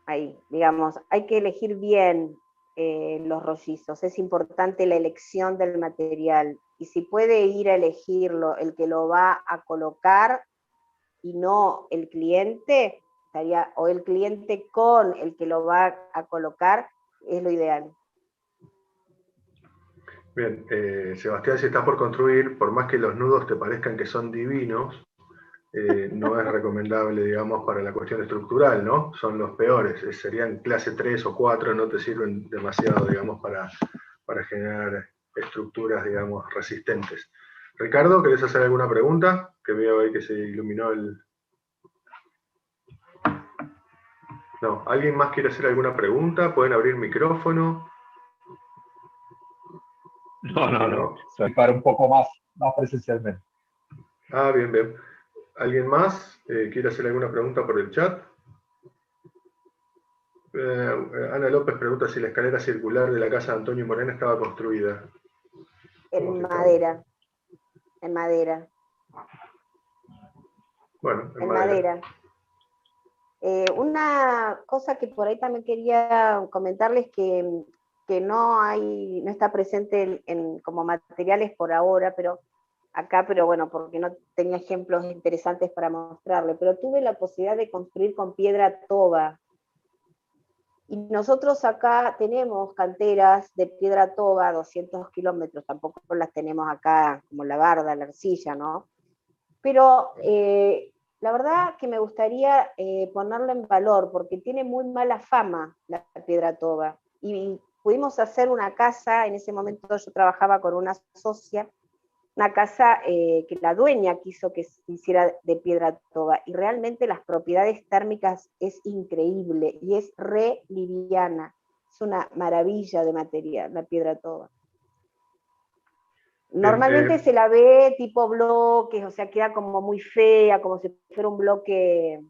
ahí, digamos, hay que elegir bien los rollizos, es importante la elección del material, y si puede ir a elegirlo el que lo va a colocar y no el cliente, o el cliente con el que lo va a colocar, es lo ideal. Bien, Sebastián, si estás por construir, por más que los nudos te parezcan que son divinos, no es recomendable, digamos, para la cuestión estructural, ¿no? Son los peores, serían clase 3 o 4, no te sirven demasiado, digamos, para generar estructuras, digamos, resistentes. Ricardo, ¿querés hacer alguna pregunta? Que veo ahí que se iluminó el... No, ¿alguien más quiere hacer alguna pregunta? ¿Pueden abrir micrófono? No. Soy para un poco más presencialmente. Ah, bien. ¿Alguien más quiere hacer alguna pregunta por el chat? Ana López pregunta si la escalera circular de la casa de Antonio Morena estaba construida. En madera. En madera. Bueno, en madera. Una cosa que por ahí también quería comentarles que no está presente como materiales por ahora, pero acá, pero bueno, porque no tenía ejemplos interesantes para mostrarle, pero tuve la posibilidad de construir con piedra toba. Y nosotros acá tenemos canteras de piedra toba, 200 kilómetros, tampoco las tenemos acá como la Barda, la Arcilla, ¿no? Pero la verdad que me gustaría ponerla en valor, porque tiene muy mala fama la piedra toba. Y pudimos hacer una casa, en ese momento yo trabajaba con una socia, una casa que la dueña quiso que se hiciera de piedra toba, y realmente las propiedades térmicas es increíble, y es re liviana, es una maravilla de material, la piedra toba. Normalmente se la ve tipo bloques, o sea, queda como muy fea, como si fuera un bloque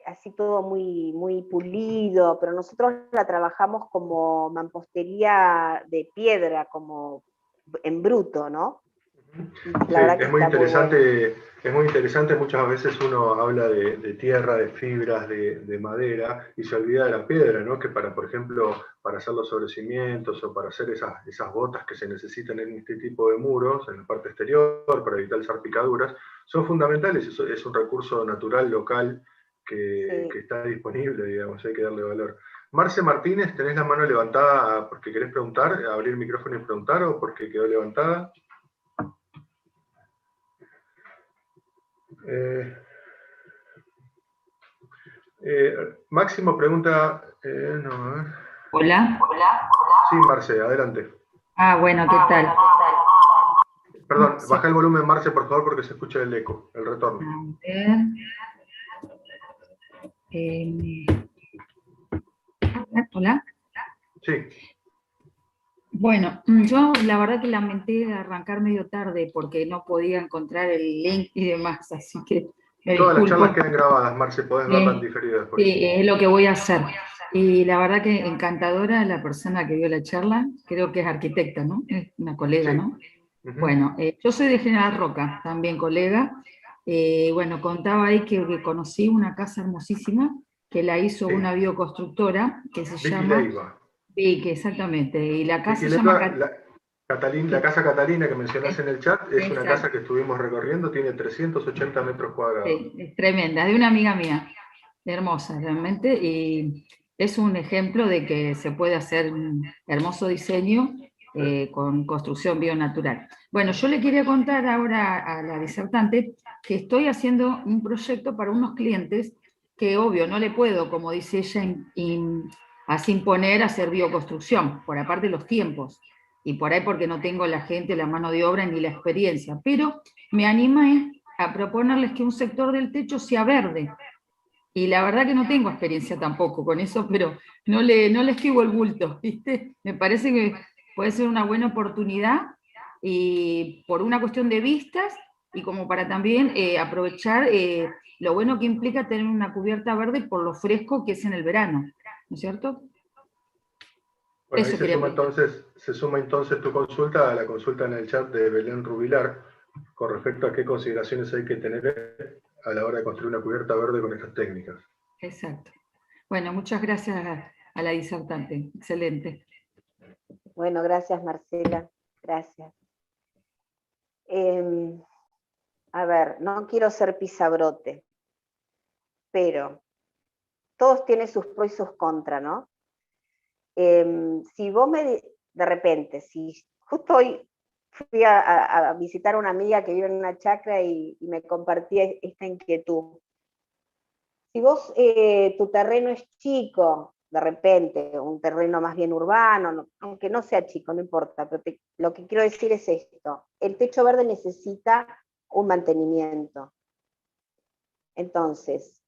así todo muy, muy pulido, pero nosotros la trabajamos como mampostería de piedra, como en bruto, ¿no? Sí, es muy interesante, muchas veces uno habla de tierra, de fibras, de madera, y se olvida de la piedra, ¿no? Que para, por ejemplo, para hacer los sobrecimientos o para hacer esas botas que se necesitan en este tipo de muros, en la parte exterior, para evitar salpicaduras, son fundamentales, es un recurso natural, local, que está disponible, digamos, hay que darle valor. Marce Martínez, ¿tenés la mano levantada porque querés preguntar, abrir el micrófono y preguntar, o porque quedó levantada? Máximo pregunta. No, Hola. Sí, Marce, adelante. Ah, bueno, ¿qué tal? Perdón, baja el volumen, Marce, por favor, porque se escucha el eco, el retorno. A ver. Hola. Sí. Bueno, yo la verdad que lamenté arrancar medio tarde porque no podía encontrar el link y demás, así que me Todas las disculpo. charlas quedan grabadas, Marce, podés verlas en diferido después. Sí, es lo que voy a hacer. Y la verdad que encantadora la persona que dio la charla, creo que es arquitecta, ¿no? Es una colega, Sí. ¿no? Bueno, yo soy de General Roca, también colega. Bueno, contaba ahí que conocí una casa hermosísima que la hizo una bioconstructora que se Vicky llama... Leiva. Vicky, exactamente. Y la casa Vicky se llama... Leiva, la casa Catalina que mencionás en el chat es una casa que estuvimos recorriendo, tiene 380 metros cuadrados. Sí, es tremenda, de una amiga mía, hermosa realmente, y es un ejemplo de que se puede hacer un hermoso diseño con construcción bionatural. Bueno, yo le quería contar ahora a la disertante que estoy haciendo un proyecto para unos clientes que obvio no le puedo, como dice ella, así imponer hacer bioconstrucción, por aparte de los tiempos, y por ahí porque no tengo la gente, la mano de obra ni la experiencia, pero me animé a proponerles que un sector del techo sea verde. Y la verdad que no tengo experiencia tampoco con eso, pero no le esquivo el bulto, ¿viste? Me parece que puede ser una buena oportunidad, y por una cuestión de vistas, y como para también aprovechar lo bueno que implica tener una cubierta verde por lo fresco que es en el verano, ¿no es cierto? Bueno, ahí se suma entonces tu consulta a la consulta en el chat de Belén Rubilar, con respecto a qué consideraciones hay que tener a la hora de construir una cubierta verde con estas técnicas. Exacto. Bueno, muchas gracias a la disertante. Excelente. Bueno, gracias Marcela, gracias. A ver, no quiero ser pisabrote, pero todos tienen sus pros y sus contras, ¿no? Si vos de repente, si justo hoy fui a visitar a una amiga que vive en una chacra y me compartía esta inquietud. Si vos, tu terreno es chico, de repente, un terreno más bien urbano, aunque no sea chico, no importa, pero lo que quiero decir es esto: el techo verde necesita un mantenimiento. Entonces,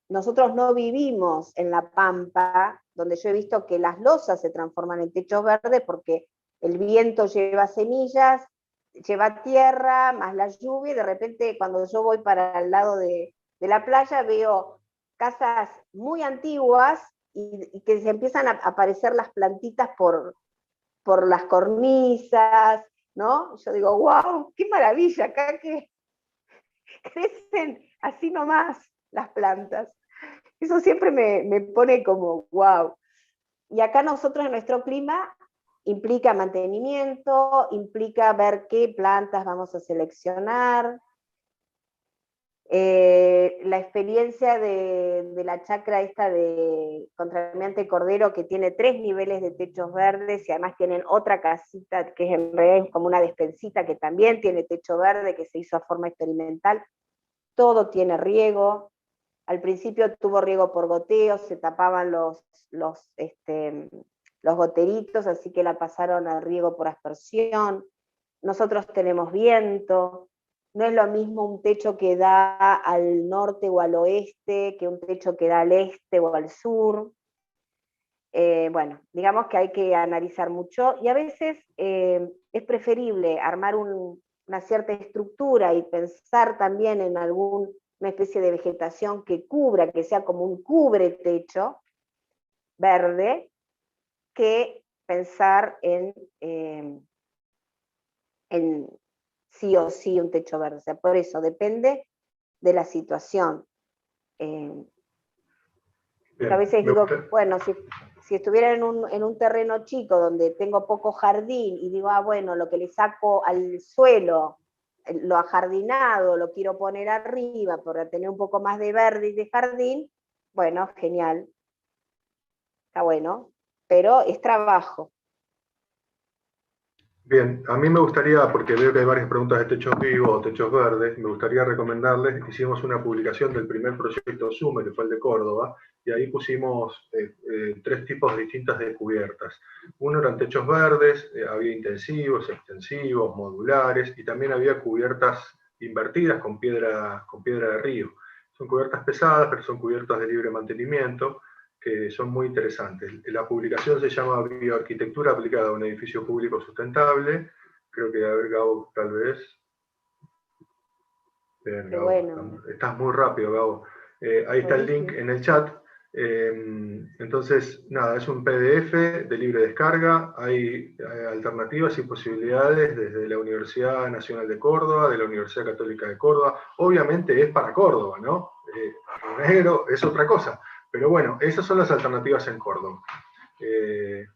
nosotros no vivimos en la Pampa, donde yo he visto que las losas se transforman en techos verdes porque el viento lleva semillas, lleva tierra, más la lluvia, y de repente cuando yo voy para el lado de la playa veo casas muy antiguas y que se empiezan a aparecer las plantitas por las cornisas, ¿no? Yo digo, wow, qué maravilla, acá que crecen así nomás. las plantas. Eso siempre me pone como, wow. Y acá nosotros en nuestro clima implica mantenimiento, implica ver qué plantas vamos a seleccionar. La experiencia de la chacra esta de Contralmirante Cordero, que tiene 3 niveles de techos verdes, y además tienen otra casita que es en realidad como una despensita que también tiene techo verde, que se hizo a forma experimental. Todo tiene riego. Al principio tuvo riego por goteo, se tapaban los goteritos, así que la pasaron al riego por aspersión. Nosotros tenemos viento. No es lo mismo un techo que da al norte o al oeste que un techo que da al este o al sur. Bueno, digamos que hay que analizar mucho, y a veces es preferible armar una cierta estructura y pensar también en alguna especie de vegetación que cubra, que sea como un cubre techo verde, que pensar en sí o sí un techo verde. O sea, por eso depende de la situación. A veces digo, bueno, si estuviera en un terreno chico donde tengo poco jardín y digo, bueno, lo que le saco al suelo, lo ajardinado, lo quiero poner arriba para tener un poco más de verde y de jardín, bueno, genial, está bueno, pero es trabajo. Bien, a mí me gustaría, porque veo que hay varias preguntas de techos vivos o techos verdes, me gustaría recomendarles, hicimos una publicación del primer proyecto SUME, que fue el de Córdoba, y ahí pusimos 3 tipos distintos de cubiertas. Uno eran techos verdes, había intensivos, extensivos, modulares, y también había cubiertas invertidas con piedra de río. Son cubiertas pesadas, pero son cubiertas de libre mantenimiento, que son muy interesantes. La publicación se llama Bioarquitectura aplicada a un edificio público sustentable. Creo que, a ver, Gabo, tal vez. Bien, Gabo, bueno. Estás muy rápido, Gabo. Ahí está el link en el chat. Entonces, nada, es un PDF de libre descarga. Hay alternativas y posibilidades desde la Universidad Nacional de Córdoba, de la Universidad Católica de Córdoba. Obviamente es para Córdoba, ¿no? Negro es otra cosa. Pero bueno, esas son las alternativas en Córdoba.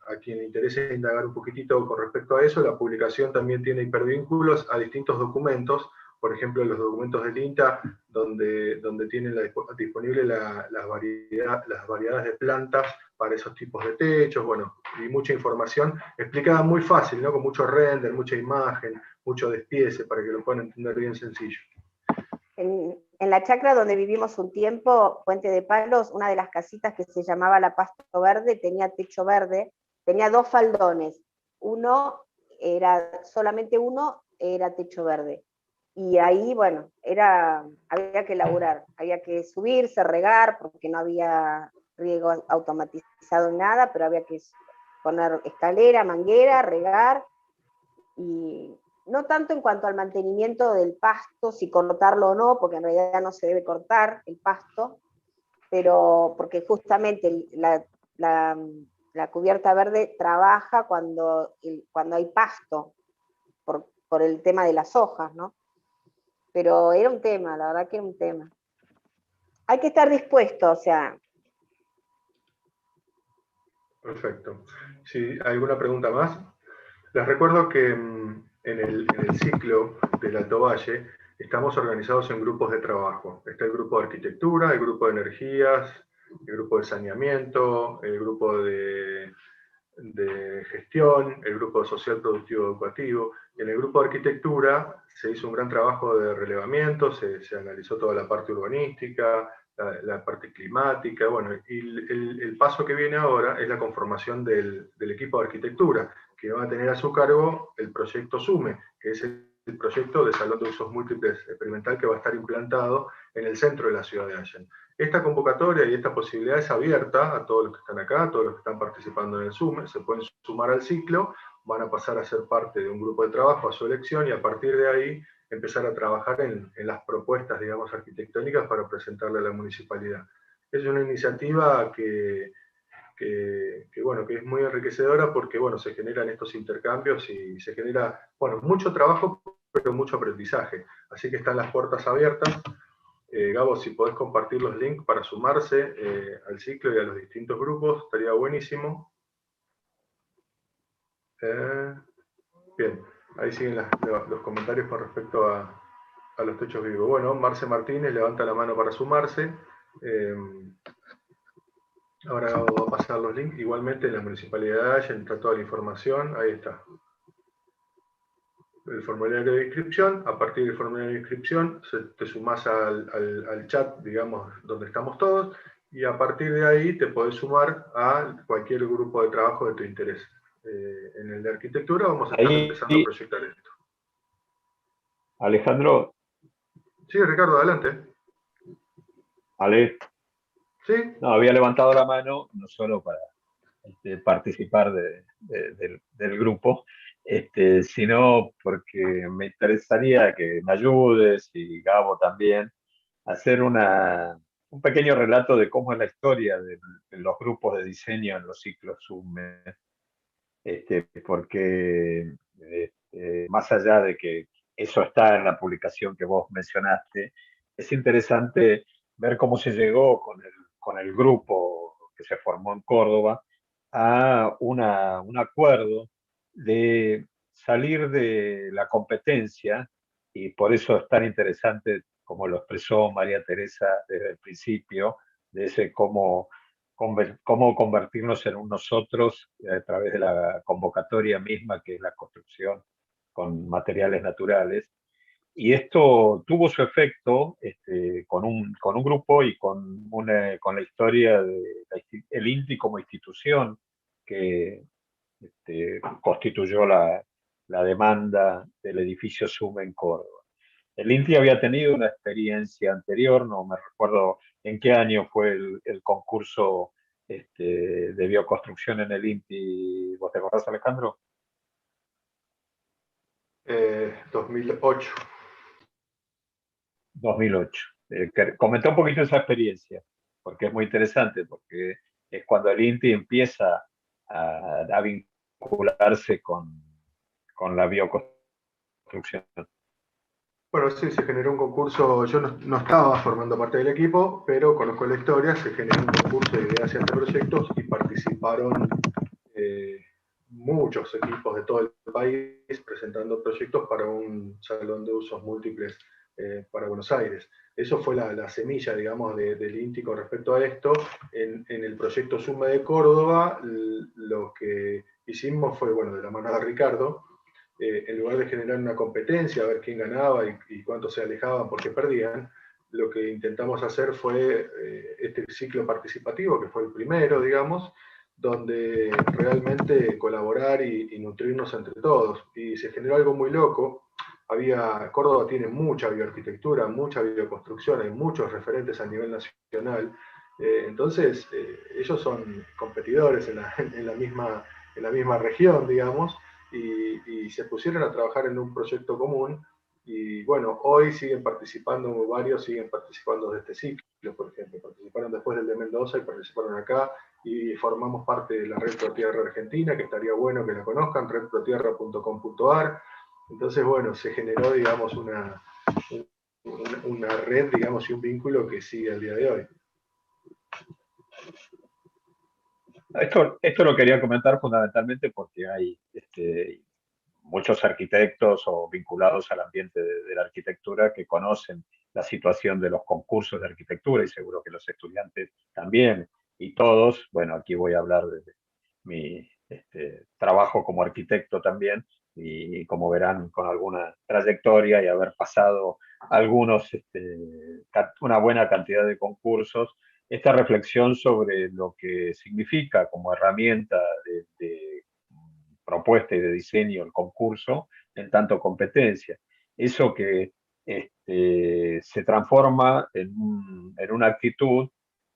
A quien le interese indagar un poquitito con respecto a eso, la publicación también tiene hipervínculos a distintos documentos, por ejemplo, los documentos del INTA, donde tienen disponible las variedades de plantas para esos tipos de techos, bueno, y mucha información explicada muy fácil, ¿no? Con mucho render, mucha imagen, mucho despiece, para que lo puedan entender bien sencillo. En la chacra donde vivimos un tiempo, Puente de Palos, una de las casitas que se llamaba La Pasto Verde, tenía techo verde, tenía 2 faldones. Solamente uno era techo verde. Y ahí, bueno, había que laburar, había que subirse, regar, porque no había riego automatizado ni nada, pero había que poner escalera, manguera, regar, y no tanto en cuanto al mantenimiento del pasto, si cortarlo o no, porque en realidad no se debe cortar el pasto, pero porque justamente la cubierta verde trabaja cuando hay pasto, por el tema de las hojas, ¿no? Pero era un tema, la verdad que era un tema. Hay que estar dispuesto, o sea. Perfecto. ¿Sí? ¿Alguna pregunta más? Les recuerdo que en el ciclo del Alto Valle estamos organizados en grupos de trabajo. Está el grupo de arquitectura, el grupo de energías, el grupo de saneamiento, el grupo de gestión, el grupo social productivo educativo. En el grupo de arquitectura se hizo un gran trabajo de relevamiento, se analizó toda la parte urbanística, la parte climática, bueno, y el paso que viene ahora es la conformación del equipo de arquitectura, que va a tener a su cargo el proyecto SUME, que es el proyecto de Salón de Usos Múltiples Experimental que va a estar implantado en el centro de la ciudad de Allen. Esta convocatoria y esta posibilidad es abierta a todos los que están acá, a todos los que están participando en el SUME, se pueden sumar al ciclo, van a pasar a ser parte de un grupo de trabajo a su elección y a partir de ahí empezar a trabajar en las propuestas, digamos, arquitectónicas para presentarle a la municipalidad. Es una iniciativa que es muy enriquecedora porque, bueno, se generan estos intercambios y se genera, bueno, mucho trabajo, pero mucho aprendizaje. Así que están las puertas abiertas Gabo, si podés compartir los links para sumarse al ciclo y a los distintos grupos, estaría buenísimo. Bien, ahí siguen los comentarios con respecto a los techos vivos. Bueno, Marce Martínez levanta la mano para sumarse. Ahora Gabo va a pasar los links. Igualmente en la Municipalidad de Haya entra toda la información. Ahí está. El formulario de inscripción. A partir del formulario de inscripción te sumás al chat, digamos, donde estamos todos. Y a partir de ahí te podés sumar a cualquier grupo de trabajo de tu interés. En el de arquitectura vamos a estar empezando a proyectar esto. Alejandro. Sí, Ricardo, adelante. Ale. Sí. No, había levantado la mano no solo para participar del grupo, sino porque me interesaría que me ayudes, y Gabo también, a hacer un pequeño relato de cómo es la historia de los grupos de diseño en los ciclos SUME, porque más allá de que eso está en la publicación que vos mencionaste, es interesante ver cómo se llegó con el grupo que se formó en Córdoba a un acuerdo de salir de la competencia, y por eso es tan interesante, como lo expresó María Teresa desde el principio, de ese cómo convertirnos en un nosotros a través de la convocatoria misma, que es la construcción con materiales naturales. Y esto tuvo su efecto con un grupo y con la historia del INTI como institución que constituyó la demanda del edificio SUME en Córdoba. El INTI había tenido una experiencia anterior, no me recuerdo en qué año fue el concurso de bioconstrucción en el INTI. ¿Vos te acordás, Alejandro? 2008. 2008. Comenta un poquito esa experiencia, porque es muy interesante, porque es cuando el INTI empieza a vincularse con la bioconstrucción. Bueno, sí, se generó un concurso. Yo no estaba formando parte del equipo, pero conozco la historia. Se generó un concurso de ideas y anteproyectos y participaron muchos equipos de todo el país presentando proyectos para un salón de usos múltiples para Buenos Aires. Eso fue la semilla, digamos, del INTI con respecto a esto. En el proyecto SUME de Córdoba, lo que hicimos fue, bueno, de la mano de Ricardo, en lugar de generar una competencia, a ver quién ganaba y cuántos se alejaban porque perdían, lo que intentamos hacer fue este ciclo participativo, que fue el primero, digamos, donde realmente colaborar y nutrirnos entre todos. Y se generó algo muy loco. Córdoba tiene mucha bioarquitectura, mucha bioconstrucción, hay muchos referentes a nivel nacional. Entonces, ellos son competidores en la misma región, digamos, y se pusieron a trabajar en un proyecto común. Y bueno, hoy siguen participando, varios siguen participando de este ciclo, por ejemplo. Participaron después del de Mendoza y participaron acá, y formamos parte de la Red ProTierra Argentina, que estaría bueno que la conozcan, redprotierra.com.ar. Entonces, bueno, se generó, digamos, una red, digamos, y un vínculo que sigue al día de hoy. Esto lo quería comentar fundamentalmente porque hay muchos arquitectos o vinculados al ambiente de la arquitectura que conocen la situación de los concursos de arquitectura, y seguro que los estudiantes también, y todos. Bueno, aquí voy a hablar de mi trabajo como arquitecto también, y como verán, con alguna trayectoria y haber pasado una buena cantidad de concursos, esta reflexión sobre lo que significa como herramienta de propuesta y de diseño el concurso en tanto competencia. Eso que se transforma en una actitud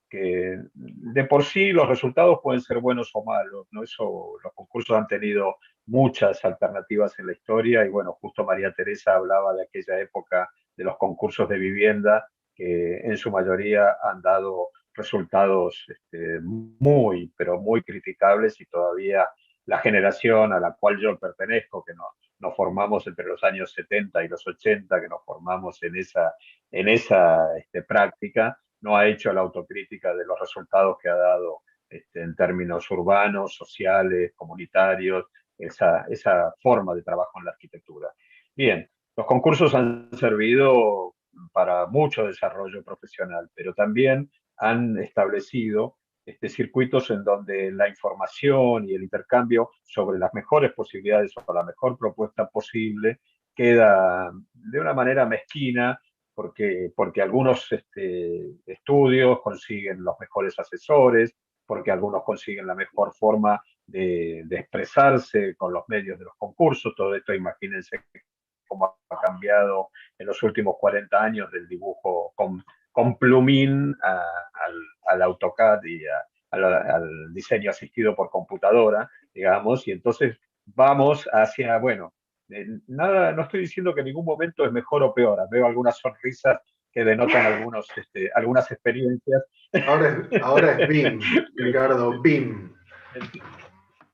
que de por sí los resultados pueden ser buenos o malos, ¿no? Los concursos han tenido muchas alternativas en la historia, y bueno, justo María Teresa hablaba de aquella época de los concursos de vivienda, que en su mayoría han dado resultados muy, pero muy criticables, y todavía la generación a la cual yo pertenezco, que nos formamos entre los años 70 y los 80, que nos formamos en esa práctica, no ha hecho la autocrítica de los resultados que ha dado en términos urbanos, sociales, comunitarios, esa forma de trabajo en la arquitectura. Bien, los concursos han servido para mucho desarrollo profesional, pero también han establecido circuitos en donde la información y el intercambio sobre las mejores posibilidades o la mejor propuesta posible queda de una manera mezquina, porque algunos estudios consiguen los mejores asesores, porque algunos consiguen la mejor forma de expresarse con los medios de los concursos. Todo esto, imagínense cómo ha cambiado en los últimos 40 años del dibujo con plumín al AutoCAD y al diseño asistido por computadora, digamos, y entonces vamos hacia, bueno, nada, no estoy diciendo que en ningún momento es mejor o peor, veo algunas sonrisas que denotan algunas experiencias. Ahora es BIM, Ricardo, BIM.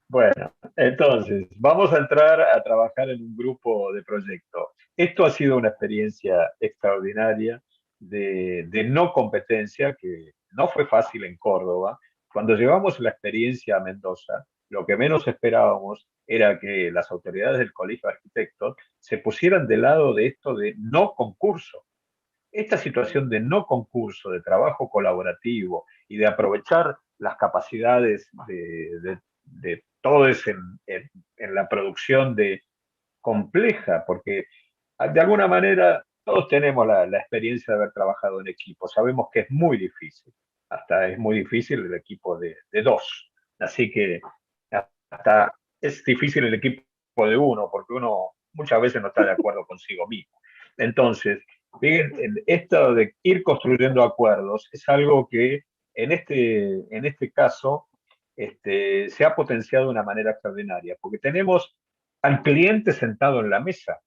Bueno, entonces, vamos a entrar a trabajar en un grupo de proyecto. Esto ha sido una experiencia extraordinaria de no competencia, que no fue fácil en Córdoba. Cuando llevamos la experiencia a Mendoza, lo que menos esperábamos era que las autoridades del Colegio de Arquitectos se pusieran del lado de esto de no concurso. Esta situación de no concurso, de trabajo colaborativo y de aprovechar las capacidades de todos en la producción compleja, porque de alguna manera todos tenemos la experiencia de haber trabajado en equipo, sabemos que es muy difícil, hasta es muy difícil el equipo de dos, así que hasta es difícil el equipo de uno, porque uno muchas veces no está de acuerdo consigo mismo. Entonces, esto de ir construyendo acuerdos es algo que en este caso se ha potenciado de una manera extraordinaria, porque tenemos al cliente sentado en la mesa.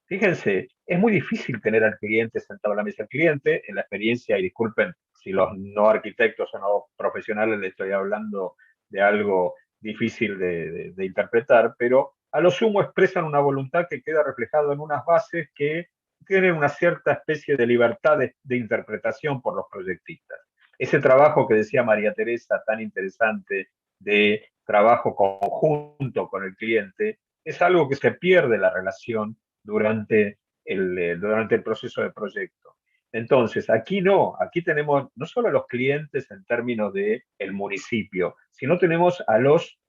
Fíjense, es muy difícil tener al cliente sentado en la mesa. El cliente, en la experiencia, y disculpen si los no arquitectos o no profesionales le estoy hablando de algo difícil de interpretar, pero a lo sumo expresan una voluntad que queda reflejada en unas bases que tienen una cierta especie de libertad de interpretación por los proyectistas. Ese trabajo que decía María Teresa, tan interesante, de trabajo conjunto con el cliente, es algo que se pierde la relación durante el proceso de proyecto. Entonces, aquí tenemos no solo a los clientes en términos del municipio, sino tenemos a los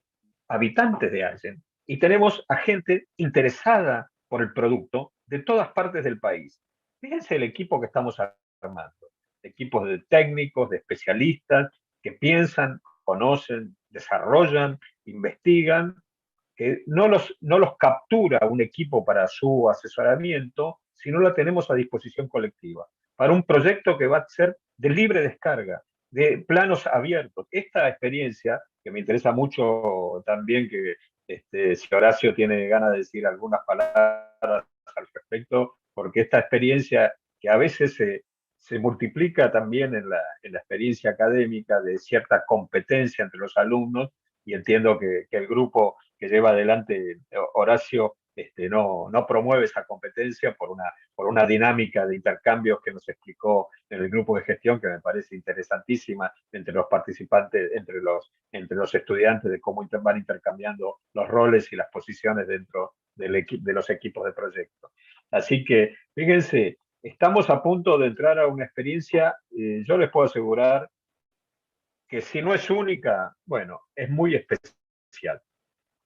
habitantes de Allen y tenemos a gente interesada por el producto de todas partes del país. Fíjense el equipo que estamos armando. Equipos de técnicos, de especialistas, que piensan, conocen, desarrollan, investigan, que no los captura un equipo para su asesoramiento, sino la tenemos a disposición colectiva, para un proyecto que va a ser de libre descarga, de planos abiertos. Esta experiencia, que me interesa mucho también, que si Horacio tiene ganas de decir algunas palabras al respecto, porque esta experiencia que a veces se multiplica también en la experiencia académica de cierta competencia entre los alumnos, y entiendo que el grupo que lleva adelante Horacio no promueve esa competencia por una dinámica de intercambios que nos explicó en el grupo de gestión, que me parece interesantísima entre los participantes, entre los estudiantes, de cómo van intercambiando los roles y las posiciones dentro de los equipos de proyecto. Así que, fíjense, estamos a punto de entrar a una experiencia, yo les puedo asegurar que si no es única, bueno, es muy especial.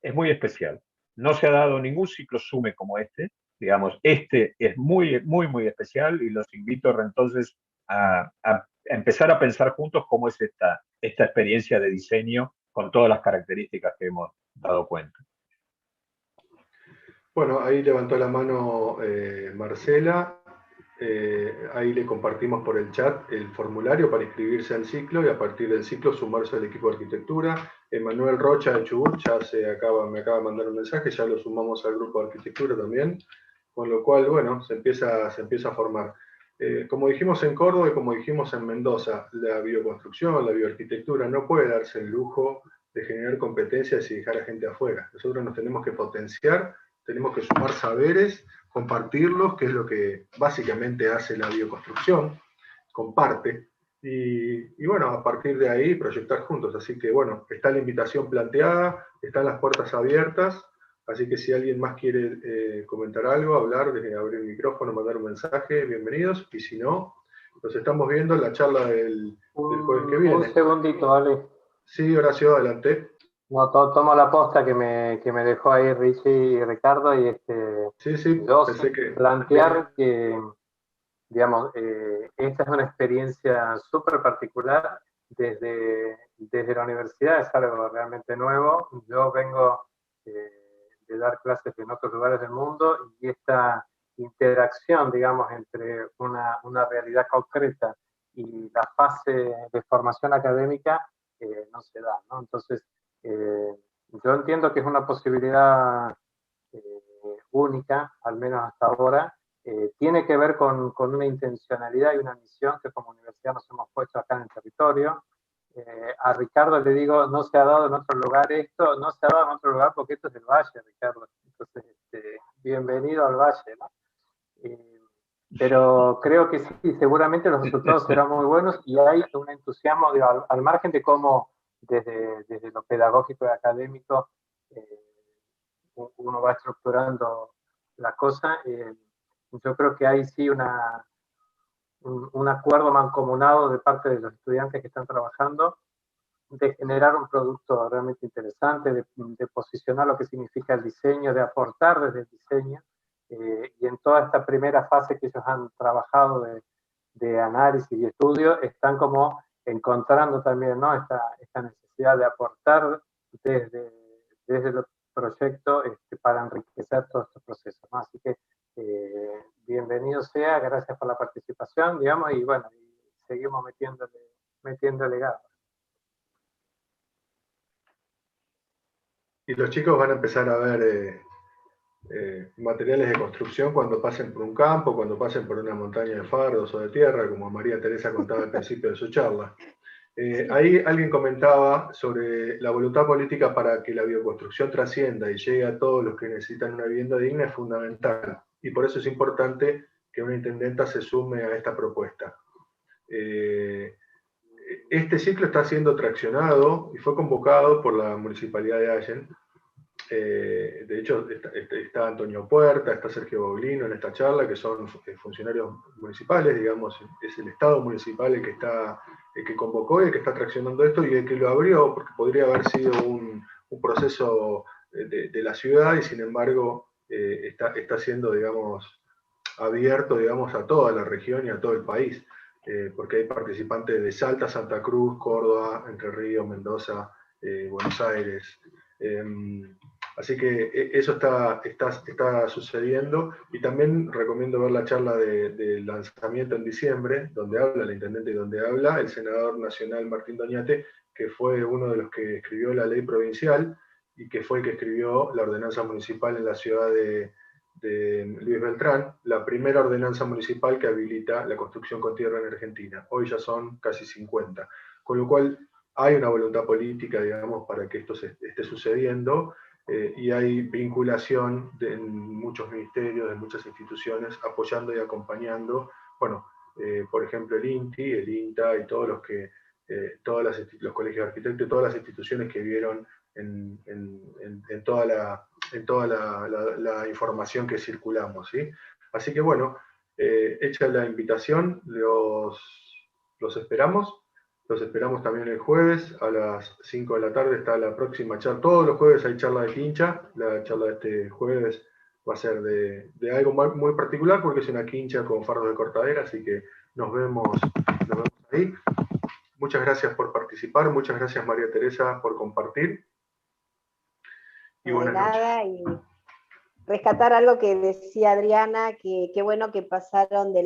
Es muy especial. No se ha dado ningún ciclo SUME como este. Digamos, este es muy, muy, muy especial, y los invito entonces a empezar a pensar juntos cómo es esta experiencia de diseño con todas las características que hemos dado cuenta. Bueno, ahí levantó la mano Marcela. Ahí le compartimos por el chat el formulario para inscribirse al ciclo y a partir del ciclo sumarse al equipo de arquitectura. Emanuel Rocha de Chubut ya me acaba de mandar un mensaje, ya lo sumamos al grupo de arquitectura también, con lo cual, bueno, se empieza a formar. Como dijimos en Córdoba y como dijimos en Mendoza, la bioconstrucción, la bioarquitectura no puede darse el lujo de generar competencias y dejar a gente afuera. Nosotros nos tenemos que potenciar tenemos que sumar saberes, compartirlos, que es lo que básicamente hace la bioconstrucción, comparte, y bueno, a partir de ahí proyectar juntos. Así que bueno, está la invitación planteada, están las puertas abiertas, así que si alguien más quiere comentar algo, hablar, abrir el micrófono, mandar un mensaje, bienvenidos, y si no, nos estamos viendo en la charla del jueves que viene. Un segundito, Ale. Sí, Horacio, adelante. No, tomo la posta que me dejó ahí Richie y Ricardo, y sí, yo pensé que... plantear que, digamos, esta es una experiencia súper particular desde la universidad, es algo realmente nuevo. Yo vengo de dar clases en otros lugares del mundo, y esta interacción, digamos, entre una realidad concreta y la fase de formación académica no se da, ¿no? Entonces, yo entiendo que es una posibilidad única, al menos hasta ahora. Tiene que ver con una intencionalidad y una misión que como universidad nos hemos puesto acá en el territorio. A Ricardo le digo, no se ha dado en otro lugar esto, no se ha dado en otro lugar porque esto es del Valle, Ricardo. Entonces, bienvenido al Valle, ¿no? Pero creo que sí, seguramente los resultados serán muy buenos, y hay un entusiasmo, digo, al margen de cómo desde lo pedagógico y académico uno va estructurando la cosa. Yo creo que hay sí un acuerdo mancomunado de parte de los estudiantes que están trabajando de generar un producto realmente interesante, de posicionar lo que significa el diseño, de aportar desde el diseño, y en toda esta primera fase que ellos han trabajado de análisis y estudio, están como encontrando también, ¿no?, esta necesidad de aportar desde el proyecto para enriquecer todos estos procesos, ¿no? Así que bienvenido sea, gracias por la participación, digamos, y bueno, seguimos metiéndole ganas. Y los chicos van a empezar a ver materiales de construcción cuando pasen por un campo, cuando pasen por una montaña de fardos o de tierra, como María Teresa contaba al principio de su charla. Ahí alguien comentaba sobre la voluntad política para que la bioconstrucción trascienda y llegue a todos los que necesitan una vivienda digna, es fundamental. Y por eso es importante que una intendenta se sume a esta propuesta. Este ciclo está siendo traccionado y fue convocado por la Municipalidad de Allen. De hecho, está Antonio Puerta, está Sergio Boglino en esta charla, que son funcionarios municipales, digamos, es el Estado municipal el que convocó y el que está traccionando esto, y el que lo abrió, porque podría haber sido un proceso de la ciudad, y sin embargo está siendo, digamos, abierto, digamos, a toda la región y a todo el país, porque hay participantes de Salta, Santa Cruz, Córdoba, Entre Ríos, Mendoza, Buenos Aires. Así que eso está sucediendo, y también recomiendo ver la charla del lanzamiento en diciembre, donde habla la intendente y donde habla el senador nacional Martín Doñate, que fue uno de los que escribió la ley provincial y que fue el que escribió la ordenanza municipal en la ciudad de Luis Beltrán, la primera ordenanza municipal que habilita la construcción con tierra en Argentina. Hoy ya son casi 50, con lo cual hay una voluntad política, digamos, para que esto esté sucediendo, y hay vinculación en muchos ministerios, en muchas instituciones, apoyando y acompañando, bueno, por ejemplo el INTI, el INTA y todos los los colegios de arquitectos, todas las instituciones que vieron en toda la información que circulamos, ¿sí? Así que bueno, hecha la invitación, los esperamos. Los esperamos también el jueves a las 5 de la tarde, está la próxima charla. Todos los jueves hay charla de quincha. La charla de este jueves va a ser de algo muy particular, porque es una quincha con fardos de cortadera, así que nos vemos ahí. Muchas gracias por participar, muchas gracias María Teresa por compartir. Y buenas noches. Y rescatar algo que decía Adriana, que qué bueno que pasaron de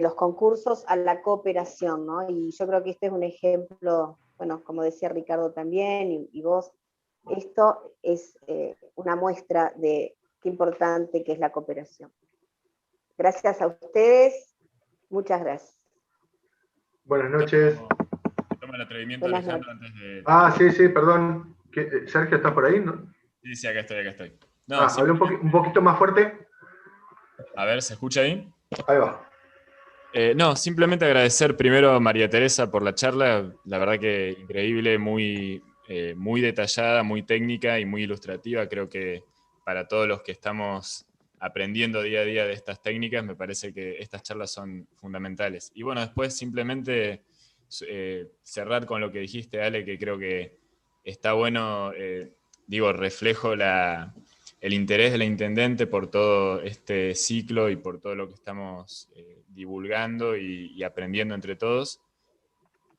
los concursos a la cooperación, ¿no? Y yo creo que este es un ejemplo, bueno, como decía Ricardo también, y vos, esto es una muestra de qué importante que es la cooperación. Gracias a ustedes, muchas gracias. Buenas noches. Toma el atrevimiento, Alejandro, antes de... Sí, perdón. Sergio, ¿estás por ahí? ¿No? Sí, sí, acá estoy. No, habla un poquito más fuerte. A ver, ¿se escucha ahí? Ahí va. No, simplemente agradecer primero a María Teresa por la charla, la verdad que increíble, muy detallada, muy técnica y muy ilustrativa. Creo que para todos los que estamos aprendiendo día a día de estas técnicas, me parece que estas charlas son fundamentales. Y bueno, después simplemente cerrar con lo que dijiste, Ale, que creo que está bueno, reflejo el interés de la Intendente por todo este ciclo y por todo lo que estamos divulgando y aprendiendo entre todos.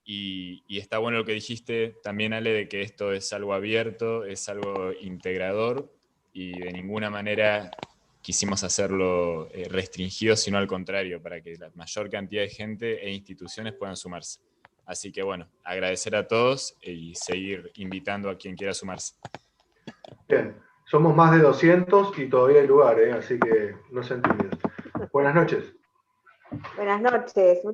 Y está bueno lo que dijiste también, Ale, de que esto es algo abierto, es algo integrador y de ninguna manera quisimos hacerlo restringido, sino al contrario, para que la mayor cantidad de gente e instituciones puedan sumarse. Así que bueno, agradecer a todos y seguir invitando a quien quiera sumarse. Bien, somos más de 200 y todavía hay lugar, así que no se entienden. Buenas noches. Buenas noches.